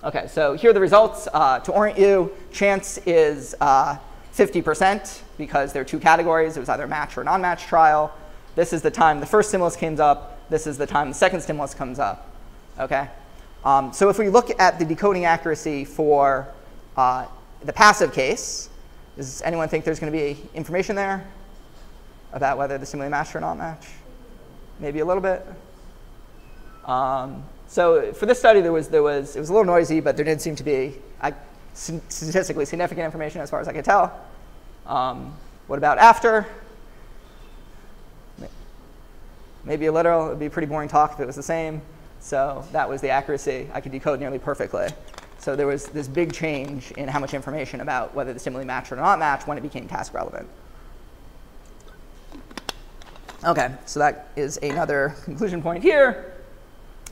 OK, so here are the results. To orient you, chance is 50% because there are two categories. It was either a match or a non-match trial. This is the time the first stimulus comes up. This is the time the second stimulus comes up. Okay? So if we look at the decoding accuracy for the passive case, does anyone think there's going to be information there about whether the stimuli match or not match? Maybe a little bit. So for this study, it was a little noisy, but there did seem to be statistically significant information as far as I could tell. What about after? Maybe a little. It would be a pretty boring talk if it was the same. So that was the accuracy. I could decode nearly perfectly. So there was this big change in how much information about whether the stimuli matched or not matched when it became task relevant. OK, so that is another conclusion point here.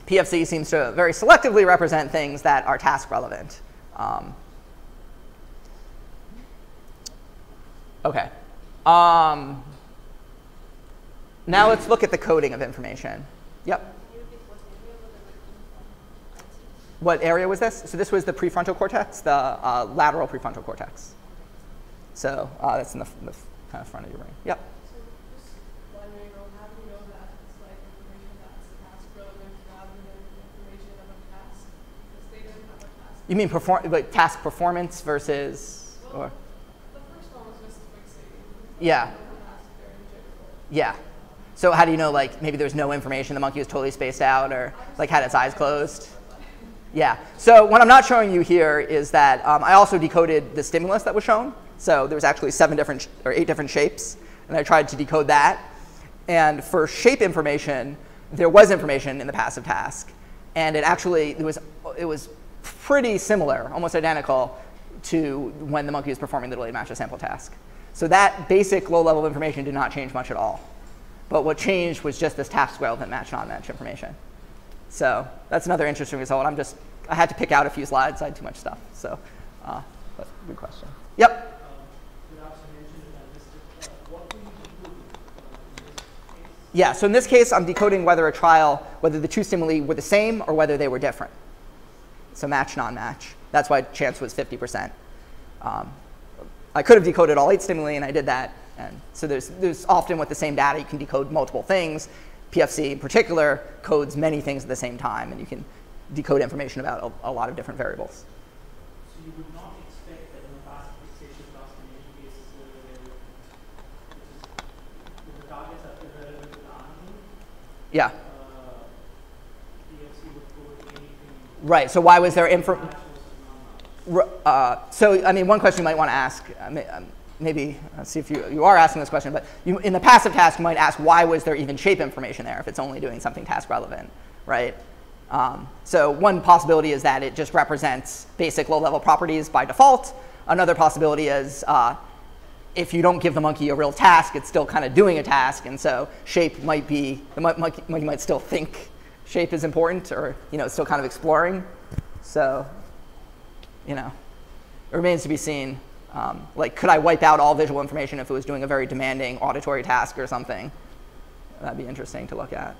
PFC seems to very selectively represent things that are task relevant. OK. Now let's look at the coding of information. Yep. What area was this? So this was the prefrontal cortex, the lateral prefrontal cortex. So that's in the kind of front of your brain. Yep. So just wondering, how do you know that it's like information that's task relevant rather than information of a task? Because they don't have a task. You mean like task performance versus? Well, or? the first one was just fixating. Yeah. Yeah. So how do you know, like, maybe there's no information, the monkey was totally spaced out, or like had its eyes closed? Yeah. So what I'm not showing you here is that I also decoded the stimulus that was shown. So there was actually 8 different shapes, and I tried to decode that. And for shape information, there was information in the passive task, and it was pretty similar, almost identical, to when the monkey was performing the delayed match sample task. So that basic low-level information did not change much at all. But what changed was just this task relevant match non-match information. So that's another interesting result. I had to pick out a few slides. I had too much stuff. So but good question. Yep. Yeah, so in this case, I'm decoding whether the two stimuli were the same or whether they were different. So match, non-match. That's why chance was 50%. I could have decoded all 8 stimuli, and I did that. And so there's often with the same data, you can decode multiple things. PFC in particular codes many things at the same time, and you can decode information about a lot of different variables. So you would not expect that in the passive fixation task in any cases the targets are irrelevant to the animal. Yeah. PFC would code anything. Right. So why was there so I mean, one question you might want to ask, maybe see if you are asking this question, but in the passive task, you might ask, why was there even shape information there if it's only doing something task relevant, right? So one possibility is that it just represents basic low-level properties by default. Another possibility is if you don't give the monkey a real task, it's still kind of doing a task, and so shape might be, the monkey might still think shape is important, or it's still kind of exploring. So it remains to be seen. Like, could I wipe out all visual information if it was doing a very demanding auditory task or something? That'd be interesting to look at.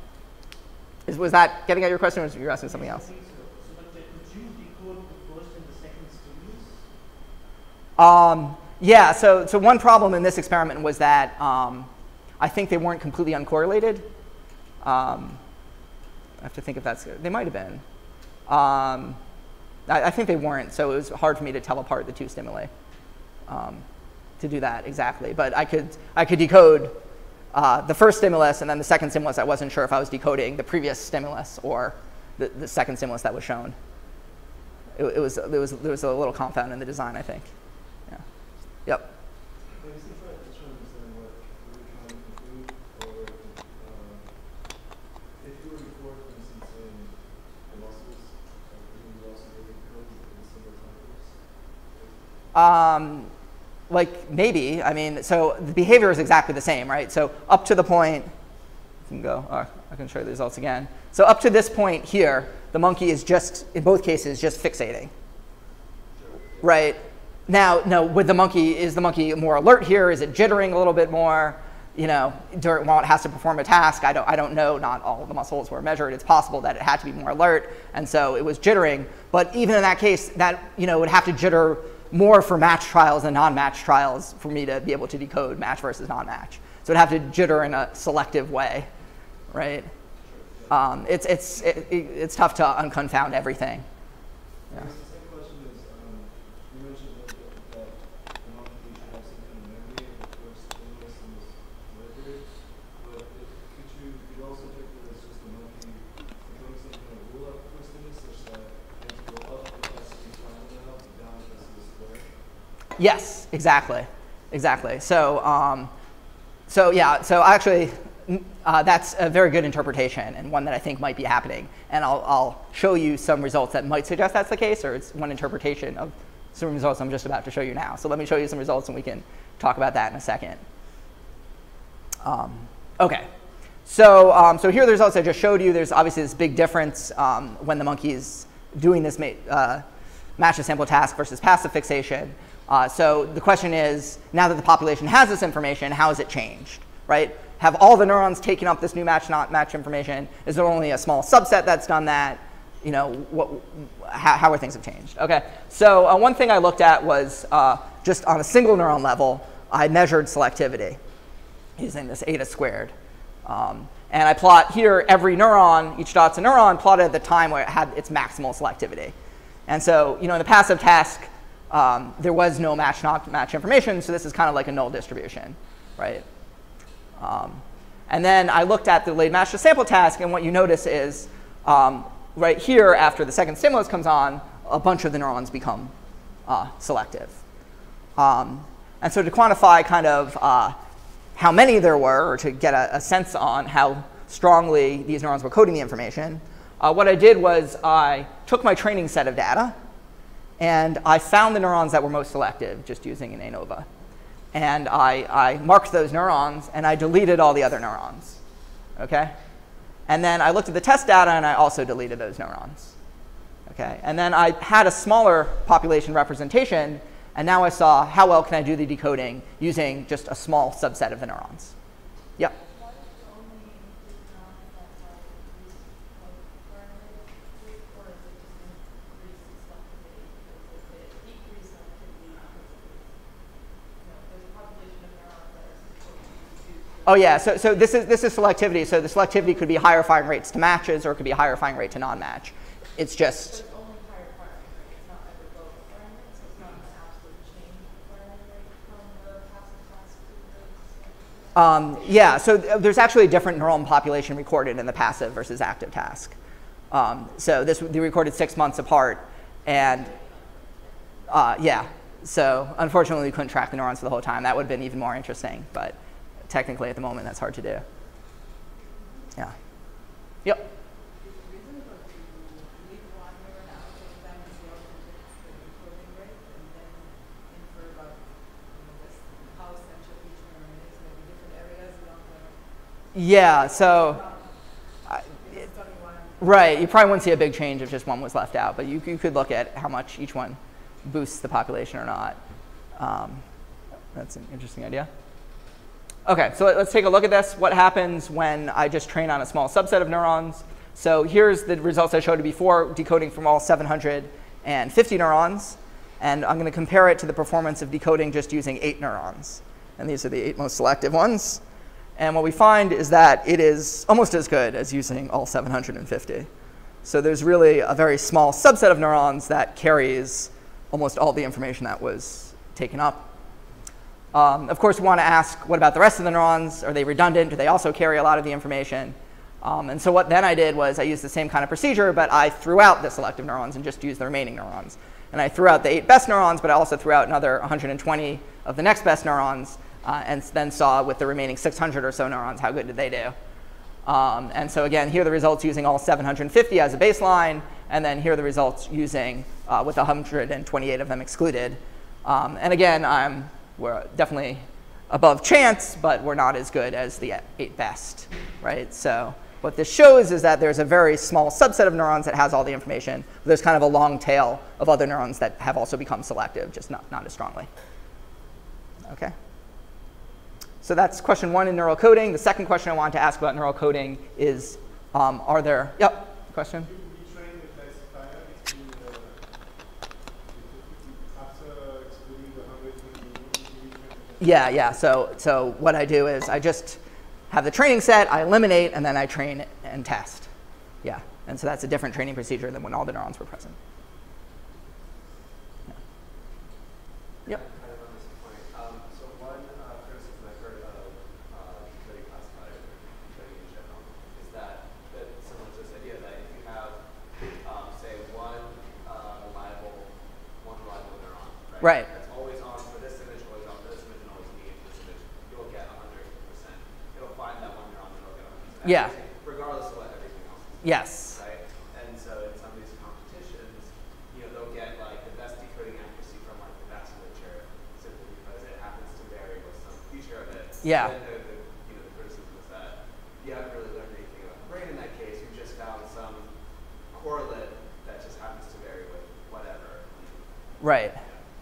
Was that getting at your question, or was you asking something else? I think so. But could you decode the first and the second stimulus? Yeah, so one problem in this experiment was that I think they weren't completely uncorrelated. I have to think if that's good. They might have been. I think they weren't, so it was hard for me to tell apart the two stimuli to do that exactly. But I could decode the first stimulus, and then the second stimulus. I wasn't sure if I was decoding the previous stimulus or the second stimulus that was shown. There was a little confound in the design, I think. Yeah. Yep. Like maybe, I mean, so the behavior is exactly the same, right? So up to the point, I can show you the results again. So up to this point here, the monkey is just, in both cases, just fixating, right? Now, with the monkey, is the monkey more alert here? Is it jittering a little bit more? While it has to perform a task, I don't know. Not all of the muscles were measured. It's possible that it had to be more alert, and so it was jittering. But even in that case, that would have to jitter more for match trials than non-match trials for me to be able to decode match versus non-match. So it'd have to jitter in a selective way, right? It's tough to unconfound everything. Yeah. The second question is, you mentioned that Yes, exactly, exactly. So actually, that's a very good interpretation and one that I think might be happening. And I'll show you some results that might suggest that's the case, or it's one interpretation of some results I'm just about to show you now. So let me show you some results, and we can talk about that in a second. OK. So here are the results I just showed you. There's obviously this big difference when the monkey is doing this match sample task versus passive fixation. So the question is, now that the population has this information, how has it changed, right? Have all the neurons taken up this new match-not match information? Is there only a small subset that's done that? You know, how are things have changed? OK, so one thing I looked at was just on a single neuron level, I measured selectivity using this eta squared. And I plot here every neuron, each dot's a neuron, plotted at the time where it had its maximal selectivity. And so, you know, in the passive task, there was no match-not match information, so this is kind of like a null distribution, right? And then I looked at the delayed match to sample task, and what you notice is right here, after the second stimulus comes on, a bunch of the neurons become selective. And so to quantify kind of how many there were, or to get a sense on how strongly these neurons were coding the information, what I did was I took my training set of data, and I found the neurons that were most selective just using an ANOVA. And I marked those neurons, and I deleted all the other neurons. OK? And then I looked at the test data, and I also deleted those neurons. OK? And then I had a smaller population representation, and now I saw how well can I do the decoding using just a small subset of the neurons. Yep? Oh yeah, so this is selectivity. So the selectivity could be higher firing rates to matches, or it could be a higher firing rate to non-match. It's just. So it's only higher firing rate. It's not like a low firing rate. So it's not an absolute change in firing rate from the passive task to the. Yeah, so there's actually a different neuron population recorded in the passive versus active task. So they recorded 6 months apart, and yeah. So unfortunately, we couldn't track the neurons for the whole time. That would have been even more interesting, but. Technically, at the moment, that's hard to do. Yeah. Yep. Yeah. So. Right. You probably wouldn't see a big change if just one was left out, but you could look at how much each one boosts the population or not. That's an interesting idea. OK, so let's take a look at this. What happens when I just train on a small subset of neurons? So here's the results I showed you before, decoding from all 750 neurons. And I'm going to compare it to the performance of decoding just using 8 neurons. And these are the 8 most selective ones. And what we find is that it is almost as good as using all 750. So there's really a very small subset of neurons that carries almost all the information that was taken up. Of course, we want to ask, what about the rest of the neurons? Are they redundant? Do they also carry a lot of the information? And so what then I did was I used the same kind of procedure, but I threw out the selective neurons and just used the remaining neurons. And I threw out the 8 best neurons, but I also threw out another 120 of the next best neurons, and then saw with the remaining 600 or so neurons how good did they do. And so again, here are the results using all 750 as a baseline, and then here are the results using with 128 of them excluded. And again, we're definitely above chance, but we're not as good as the 8 best, right? So what this shows is that there's a very small subset of neurons that has all the information. There's kind of a long tail of other neurons that have also become selective, just not as strongly. OK. So that's question 1 in neural coding. The second question I wanted to ask about neural coding is, are there, yep, question? Yeah. So what I do is I just have the training set, I eliminate, and then I train and test. Yeah. And so that's a different training procedure than when all the neurons were present. Yeah. Yep. Kind of on this point. So one criticism I've heard of decoding classifiers or decoding in general is that similar to this idea that if you have, say, one reliable neuron, right? Right. That's always on for Yeah. regardless of what everything else is. Yes. Right? And so in some of these competitions, they'll get like the best decoding accuracy from like the vasculature simply because it happens to vary with some feature of it. Yeah. And then the criticism is that you haven't really learned anything about the brain in that case. You just found some correlate that just happens to vary with whatever. Right.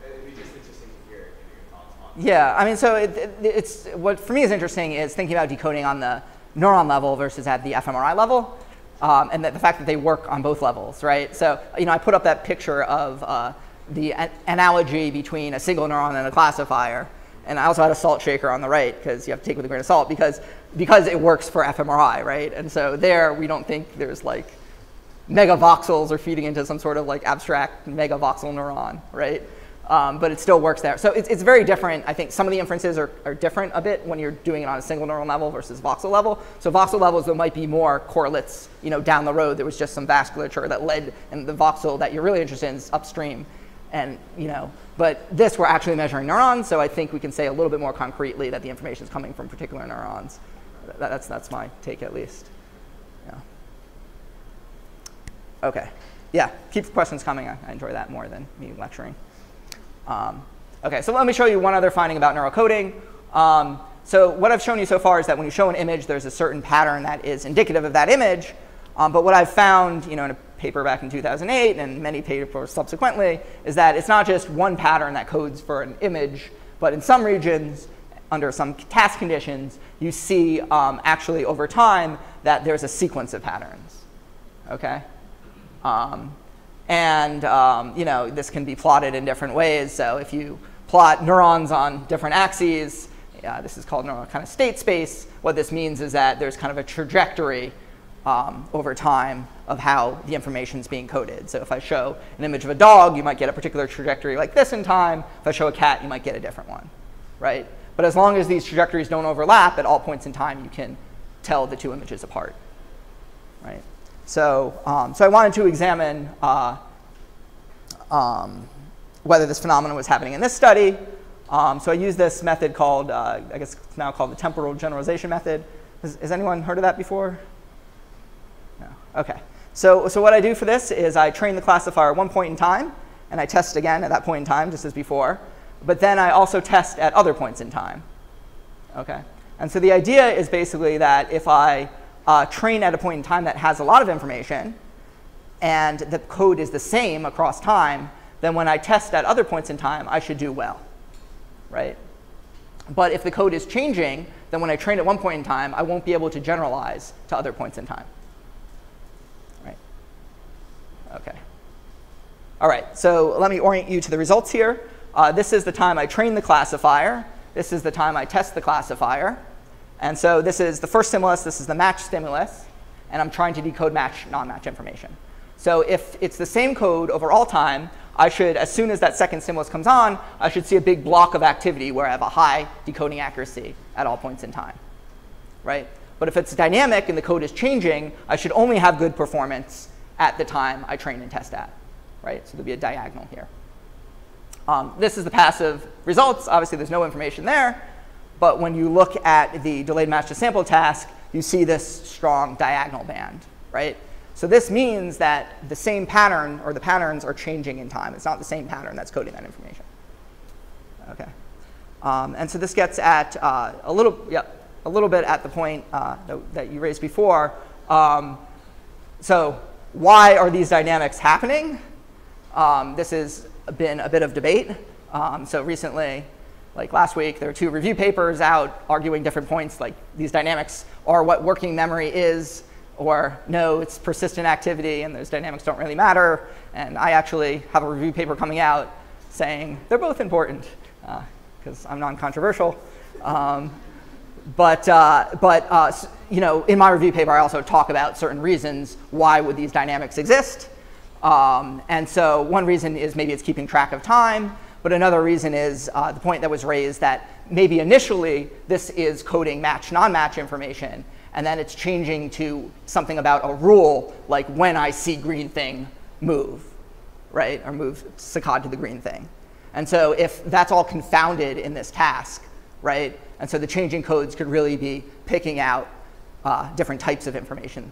It'd be just interesting to hear your thoughts on that. Yeah, I mean, so it's what for me is interesting is thinking about decoding on the neuron level versus at the fMRI level, and the fact that they work on both levels, right? So, I put up that picture of the analogy between a single neuron and a classifier, and I also had a salt shaker on the right because you have to take it with a grain of salt because it works for fMRI, right? And so there we don't think there's like megavoxels are feeding into some sort of like abstract megavoxel neuron, right? But it still works there. So it's very different. I think some of the inferences are different a bit when you're doing it on a single neuron level versus voxel level. So voxel levels, there might be more correlates, down the road. There was just some vasculature that led, and the voxel that you're really interested in is upstream. And, but this we're actually measuring neurons, so I think we can say a little bit more concretely that the information is coming from particular neurons. That's my take at least. Yeah. Okay. Yeah, keep questions coming. I enjoy that more than me lecturing. Okay, so let me show you one other finding about neural coding. So what I've shown you so far is that when you show an image, there's a certain pattern that is indicative of that image. But what I've found, in a paper back in 2008 and many papers subsequently, is that it's not just one pattern that codes for an image, but in some regions, under some task conditions, you see actually over time that there's a sequence of patterns. Okay. This can be plotted in different ways. So if you plot neurons on different axes, this is called neural kind of state space. What this means is that there's kind of a trajectory over time of how the information is being coded. So if I show an image of a dog, you might get a particular trajectory like this in time. If I show a cat, you might get a different one, right? But as long as these trajectories don't overlap at all points in time, you can tell the two images apart, right? So I wanted to examine whether this phenomenon was happening in this study. So I used this method called, I guess it's now called the temporal generalization method. Has anyone heard of that before? No. OK. So what I do for this is I train the classifier at one point in time, and I test again at that point in time, just as before. But then I also test at other points in time. OK. And so the idea is basically that if I train at a point in time that has a lot of information, and the code is the same across time, then when I test at other points in time, I should do well, right? But if the code is changing, then when I train at one point in time, I won't be able to generalize to other points in time, right? OK. All right, so let me orient you to the results here. This is the time I train the classifier. This is the time I test the classifier. And so this is the first stimulus. This is the match stimulus. And I'm trying to decode match, non-match information. So if it's the same code over all time, I should, as soon as that second stimulus comes on, I should see a big block of activity where I have a high decoding accuracy at all points in time, right? But if it's dynamic and the code is changing, I should only have good performance at the time I train and test at, right? So there'll be a diagonal here. This is the passive results. Obviously, there's no information there. But when you look at the delayed match to sample task, you see this strong diagonal band, right? So this means that the same pattern, or the patterns, are changing in time. It's not the same pattern that's coding that information. OK. And so this gets at a little bit at the point that you raised before. So why are these dynamics happening? This has been a bit of debate. So recently, like last week, there were 2 review papers out arguing different points, like these dynamics are what working memory is, or no, it's persistent activity, and those dynamics don't really matter. And I actually have a review paper coming out saying they're both important, because I'm non-controversial. But in my review paper, I also talk about certain reasons why would these dynamics exist. And so one reason is maybe it's keeping track of time. But another reason is the point that was raised that maybe initially this is coding match, non-match information, and then it's changing to something about a rule, like when I see green thing, move, right? Or move saccade to the green thing. And so if that's all confounded in this task, right? And so the changing codes could really be picking out different types of information.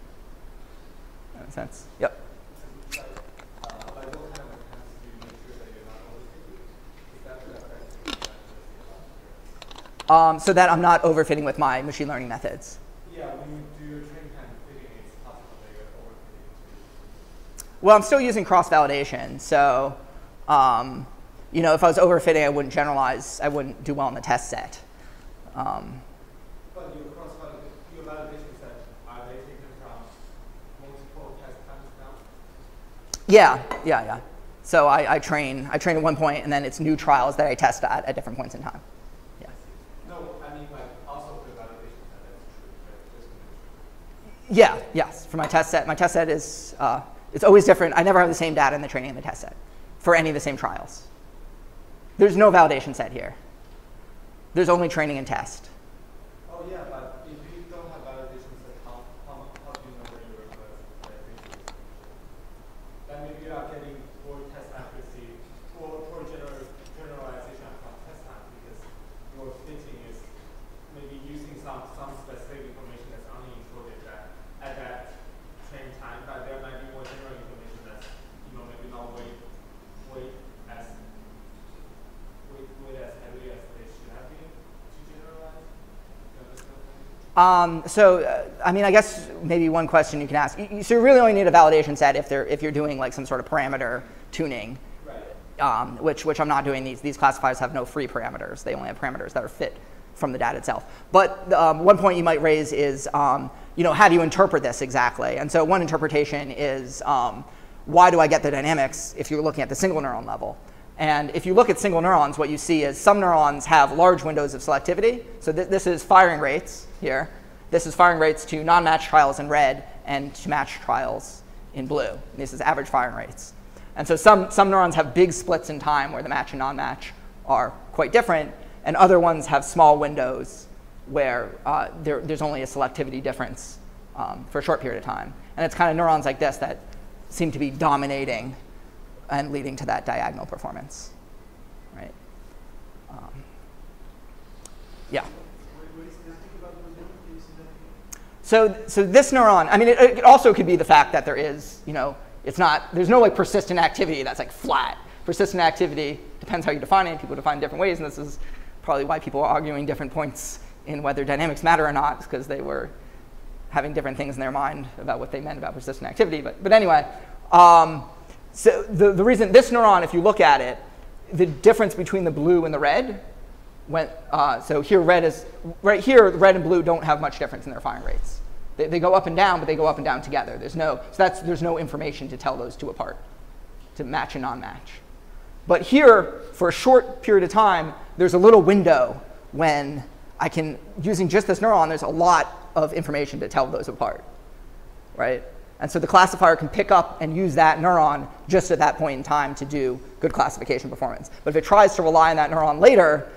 That makes sense? Yep. So that I'm not overfitting with my machine learning methods. Yeah, when you do your training time fitting, it's possible that you're overfitting. Well, I'm still using cross-validation. So, you know, if I was overfitting, I wouldn't generalize. I wouldn't do well in the test set. But your validation set, are they taken from multiple test times now? Yeah. So I train at one point, and then it's new trials that I test at different points in time. Yeah. No, I mean, like, also for the validation set, that's true, right? Yeah, yes. For my test set is, it's always different. I never have the same data in the training and the test set for any of the same trials. There's no validation set here. There's only training and test. Oh, yeah, but if you don't have validation set, how do you know where your validation is? That maybe you are getting poor test accuracy, poor generalization from test time because your fitting is maybe using some specific information that's only encoded at that training time, but there might be more general information that's, you know, maybe not weight as heavily as they should have been to generalize. I mean, I guess maybe one question you can ask. So you really only need a validation set if you're doing like some sort of parameter tuning, right. Which I'm not doing. These classifiers have no free parameters. They only have parameters that are fit from the data itself. But one point you might raise is, you know, how do you interpret this exactly? And so one interpretation is, why do I get the dynamics if you're looking at the single neuron level? And if you look at single neurons, what you see is some neurons have large windows of selectivity. So this is firing rates here. This is firing rates to non-matched trials in red and to matched trials in blue. And this is average firing rates. And so some neurons have big splits in time where the match and non-match are quite different, and other ones have small windows where there's only a selectivity difference for a short period of time. And it's kind of neurons like this that seem to be dominating and leading to that diagonal performance, right? Yeah. So this neuron, I mean, it also could be the fact that there is, you know, there's no like persistent activity that's like flat. Persistent activity depends how you define it. People define it different ways, and this is probably why people are arguing different points in whether dynamics matter or not, because they were having different things in their mind about what they meant about persistent activity. But anyway, so the reason this neuron, if you look at it, the difference between the blue and the red, so here right here, red and blue don't have much difference in their firing rates. They go up and down, but they go up and down together. There's no information to tell those two apart, to match and non-match. But here, for a short period of time, there's a little window when I can, using just this neuron, there's a lot of information to tell those apart, right? And so the classifier can pick up and use that neuron just at that point in time to do good classification performance. But if it tries to rely on that neuron later,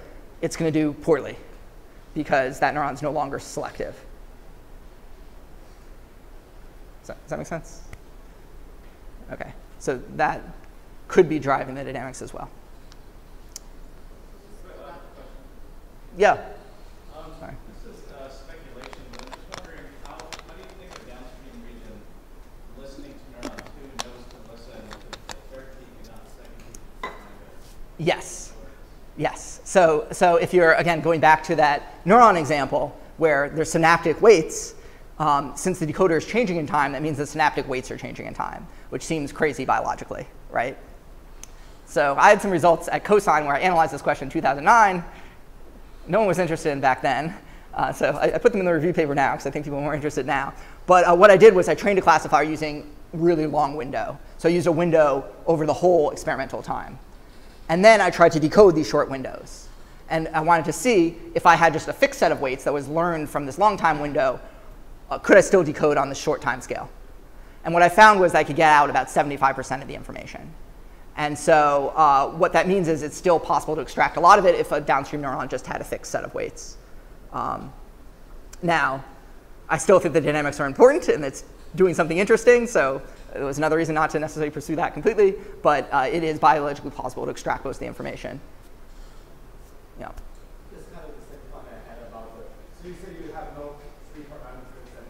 it's going to do poorly because that neuron's no longer selective. Does that make sense? OK. So that could be driving the dynamics as well. Yeah. Sorry. This is speculation, but I'm just wondering how do you think a downstream region listening to neuron 2 knows to listen to the third peak and not the second peak? Yes. Yes. So if you're, again, going back to that neuron example where there's synaptic weights, since the decoder is changing in time, that means the synaptic weights are changing in time, which seems crazy biologically, right? So I had some results at Cosine where I analyzed this question in 2009. No one was interested in back then. So I put them in the review paper now because I think people are more interested now. But what I did was I trained a classifier using really long window. So I used a window over the whole experimental time. And then I tried to decode these short windows. And I wanted to see if I had just a fixed set of weights that was learned from this long time window, could I still decode on the short time scale? And what I found was I could get out about 75% of the information. And so what that means is it's still possible to extract a lot of it if a downstream neuron just had a fixed set of weights. Now, I still think the dynamics are important, and it's doing something interesting. So it was another reason not to necessarily pursue that completely. But it is biologically possible to extract most of the information. Yeah. This is kind of the same point I had about so you said you have no free parameters and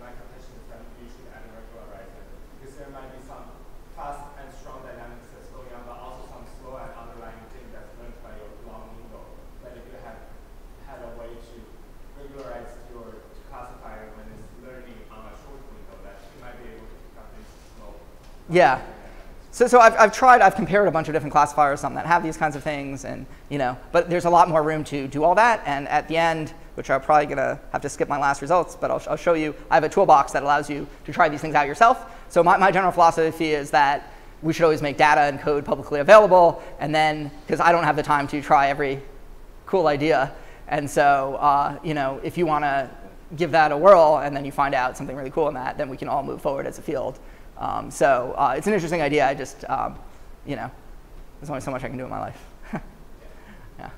Yeah. So I've compared a bunch of different classifiers, some that have these kinds of things, and but there's a lot more room to do all that. And at the end, which I'm probably gonna have to skip my last results, but I'll show you. I have a toolbox that allows you to try these things out yourself. So my general philosophy is that we should always make data and code publicly available, and then because I don't have the time to try every cool idea, and so if you want to give that a whirl and then you find out something really cool in that, then we can all move forward as a field. So it's an interesting idea. I just, there's only so much I can do in my life. Yeah.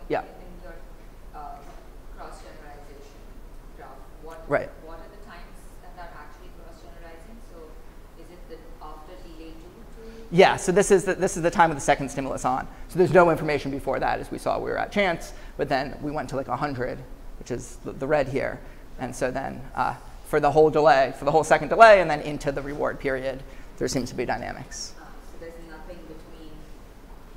Yeah. In your cross-generalization graph, what are the times that are actually cross-generalizing? So is it the after delay 2 to? Yeah. So this is the time of the second stimulus on. So there's no information before that, as we saw. We were at chance, but then we went to like 100, which is the red here, and so then. For the whole delay, for the whole second delay, and then into the reward period, there seems to be dynamics. So there's nothing between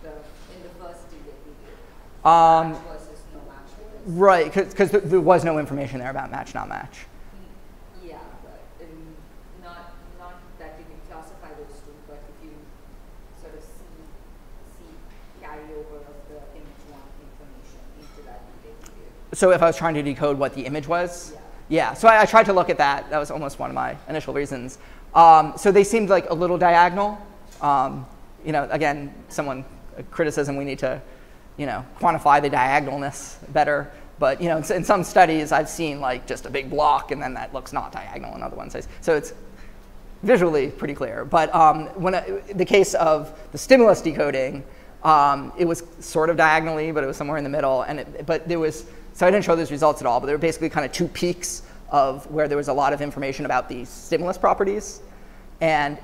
in the first delay period, match versus no match. Right, because there was no information there about match, not match. Yeah, but not that you can classify those two, but if you sort of see carryover of the image one information into that delay period. So if I was trying to decode what the image was. Yeah, so I tried to look at that. That was almost one of my initial reasons. So they seemed like a little diagonal. Again, a criticism, we need to, quantify the diagonalness better. But, in some studies, I've seen like just a big block, and then that looks not diagonal in other ones. So it's visually pretty clear. But the case of the stimulus decoding, it was sort of diagonally, but it was somewhere in the middle. So I didn't show those results at all, but there were basically kind of two peaks of where there was a lot of information about these stimulus properties. And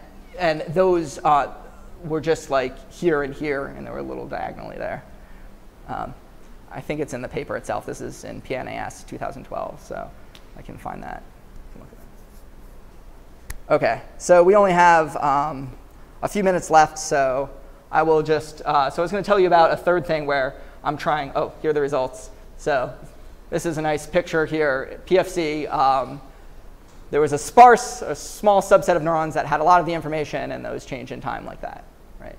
those were just like here and here, and they were a little diagonally there. I think it's in the paper itself. This is in PNAS 2012, so I can find that. OK, so we only have a few minutes left, so I will just, so I was going to tell you about a third thing where I'm trying, here are the results. So this is a nice picture here. PFC, there was a small subset of neurons that had a lot of the information, and those change in time like that, right?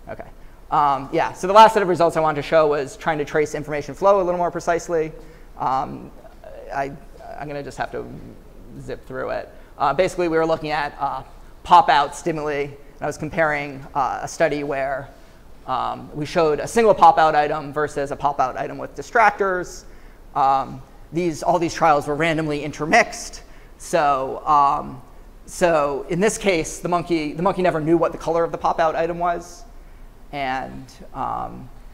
OK. Yeah, so the last set of results I wanted to show was trying to trace information flow a little more precisely. I'm going to just have to zip through it. Basically, we were looking at pop-out stimuli. And I was comparing a study where we showed a single pop-out item versus a pop-out item with distractors. All these trials were randomly intermixed. So in this case, the monkey never knew what the color of the pop-out item was. And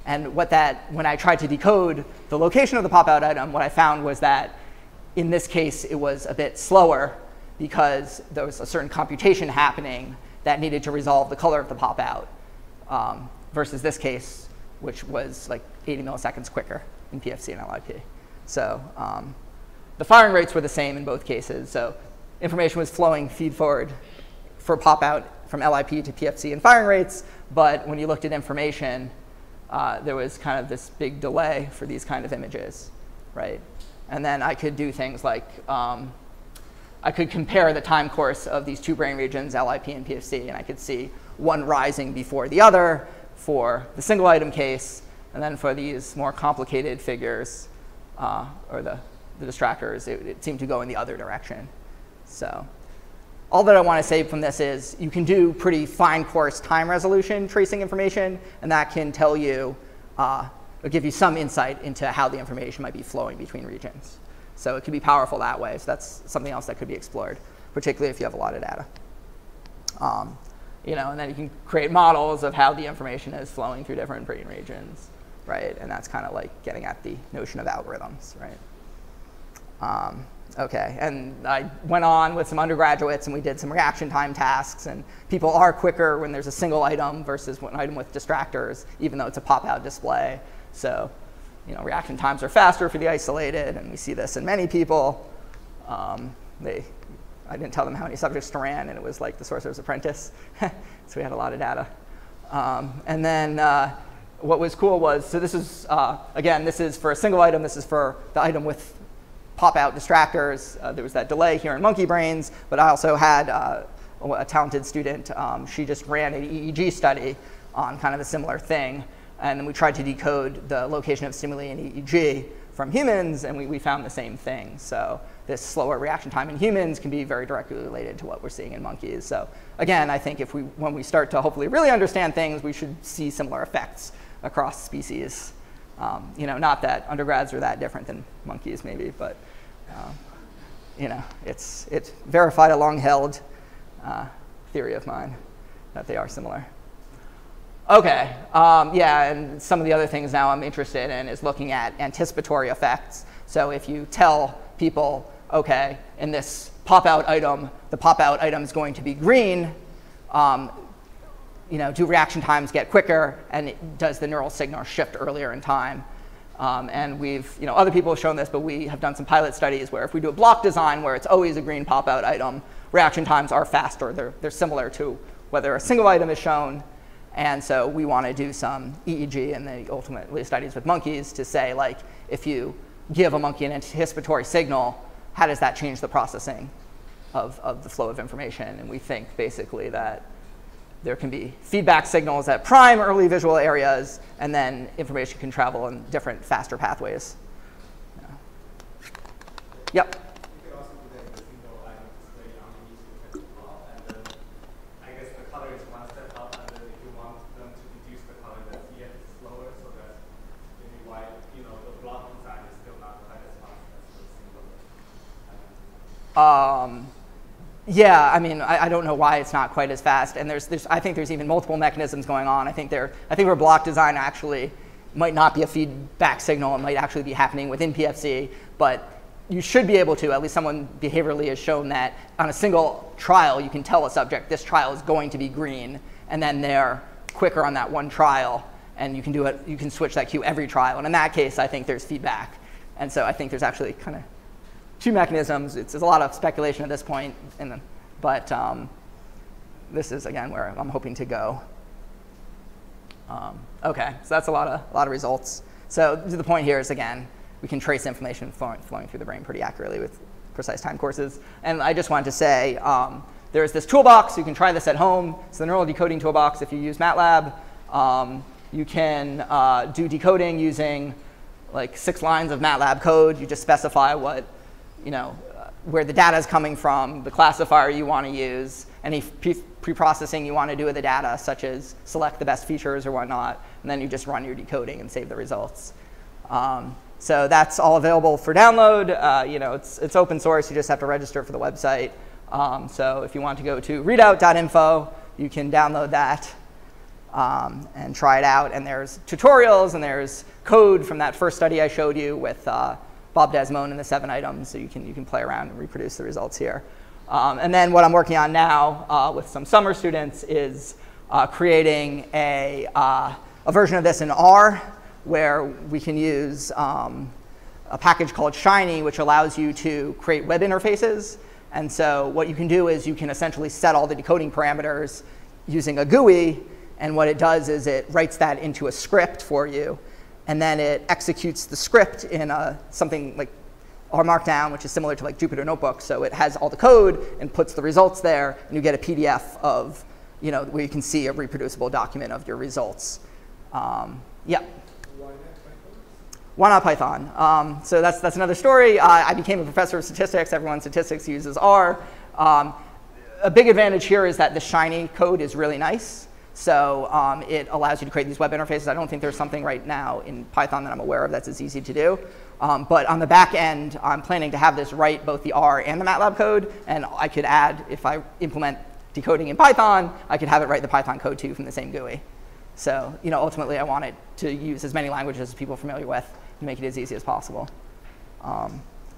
when I tried to decode the location of the pop-out item, what I found was that in this case, it was a bit slower because there was a certain computation happening that needed to resolve the color of the pop-out. Versus this case, which was like 80 milliseconds quicker in PFC and LIP. So the firing rates were the same in both cases. So information was flowing feed-forward for pop-out from LIP to PFC and firing rates. But when you looked at information, there was kind of this big delay for these kind of images, right? And then I could do things like I could compare the time course of these two brain regions, LIP and PFC, and I could see one rising before the other for the single item case, and then for these more complicated figures, or the distractors, it seemed to go in the other direction. So all that I want to say from this is you can do pretty fine coarse time resolution tracing information, and that can tell you, or give you some insight into how the information might be flowing between regions. So it can be powerful that way. So that's something else that could be explored, particularly if you have a lot of data. And then you can create models of how the information is flowing through different brain regions, right? And that's kind of like getting at the notion of algorithms, right? OK, and I went on with some undergraduates, and we did some reaction time tasks. And people are quicker when there's a single item versus an item with distractors, even though it's a pop-out display. So reaction times are faster for the isolated, and we see this in many people. I didn't tell them how many subjects to ran, and it was like the Sorcerer's Apprentice. So we had a lot of data. And then what was cool was, so this is, again, this is for a single item. This is for the item with pop-out distractors. There was that delay here in monkey brains, but I also had a talented student. She just ran an EEG study on kind of a similar thing, and then we tried to decode the location of stimuli in EEG from humans, and we found the same thing. So this slower reaction time in humans can be very directly related to what we're seeing in monkeys. So again, I think when we start to hopefully really understand things, we should see similar effects across species. Not that undergrads are that different than monkeys maybe, but it's verified a long-held theory of mine that they are similar. Okay, and some of the other things now I'm interested in is looking at anticipatory effects. So if you tell people, okay, in this pop-out item, the pop-out item is going to be green, do reaction times get quicker, and does the neural signal shift earlier in time? And other people have shown this, but we have done some pilot studies where if we do a block design where it's always a green pop-out item, reaction times are faster. They're similar to whether a single item is shown. And so we want to do some EEG and the ultimately studies with monkeys to say, like, if you give a monkey an anticipatory signal, how does that change the processing of the flow of information? And we think basically that there can be feedback signals that prime early visual areas, and then information can travel in different, faster pathways. Yep. You could also do that in the single item display on the EEG off, and then I guess the color is one step up, and then if you want them to reduce the color, that's yet slower, so that's maybe why the block design is still not quite as fast as the single item. Yeah, I mean, I don't know why it's not quite as fast, and I think there's even multiple mechanisms going on. I think where block design actually might not be a feedback signal, it might actually be happening within PFC, but you should be able to, at least someone behaviorally has shown that on a single trial, you can tell a subject this trial is going to be green, and then they're quicker on that one trial, and you can switch that cue every trial. And in that case, I think there's feedback. And so I think there's actually kind of two mechanisms. There's a lot of speculation at this point, but this is, again, where I'm hoping to go. OK, so that's a lot of results. So the point here is, again, we can trace information flowing through the brain pretty accurately with precise time courses. And I just wanted to say, there's this toolbox. You can try this at home. It's the neural decoding toolbox. If you use MATLAB, you can do decoding using like 6 lines of MATLAB code. You just specify where the data is coming from, the classifier you want to use, any pre-processing you want to do with the data, such as select the best features or whatnot, and then you just run your decoding and save the results. So that's all available for download. It's open source. You just have to register for the website. So if you want to go to readout.info, you can download that and try it out. And there's tutorials, and there's code from that first study I showed you with Bob Desmond and the 7 items, so you can play around and reproduce the results here. And then what I'm working on now with some summer students is creating a version of this in R, where we can use a package called Shiny, which allows you to create web interfaces. And so what you can do is you can essentially set all the decoding parameters using a GUI, and what it does is it writes that into a script for you, and then it executes the script in something like R Markdown, which is similar to like Jupyter Notebook. So it has all the code and puts the results there, and you get a PDF of, where you can see a reproducible document of your results. Yeah. Why not Python? So that's another story. I became a professor of statistics. Everyone in statistics uses R. A big advantage here is that the Shiny code is really nice. So it allows you to create these web interfaces. I don't think there's something right now in Python that I'm aware of that's as easy to do. But on the back end, I'm planning to have this write both the R and the MATLAB code. And I could add, if I implement decoding in Python, I could have it write the Python code too from the same GUI. So ultimately, I want it to use as many languages as people are familiar with to make it as easy as possible.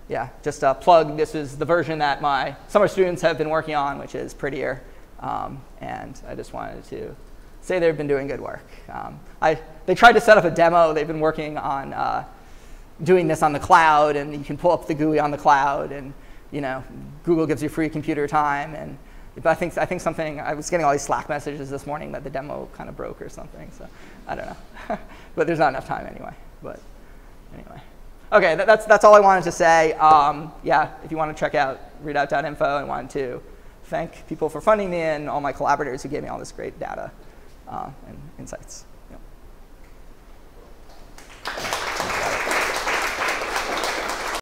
Yeah, just a plug. This is the version that my summer students have been working on, which is prettier. And I just wanted to say they've been doing good work. They tried to set up a demo. They've been working on doing this on the cloud, and you can pull up the GUI on the cloud, and Google gives you free computer time. And I think something, I was getting all these Slack messages this morning that the demo kind of broke or something. So I don't know, but there's not enough time anyway. But anyway, OK, that's all I wanted to say. Yeah, if you want to check out readout.info, I wanted to thank people for funding me and all my collaborators who gave me all this great data and insights.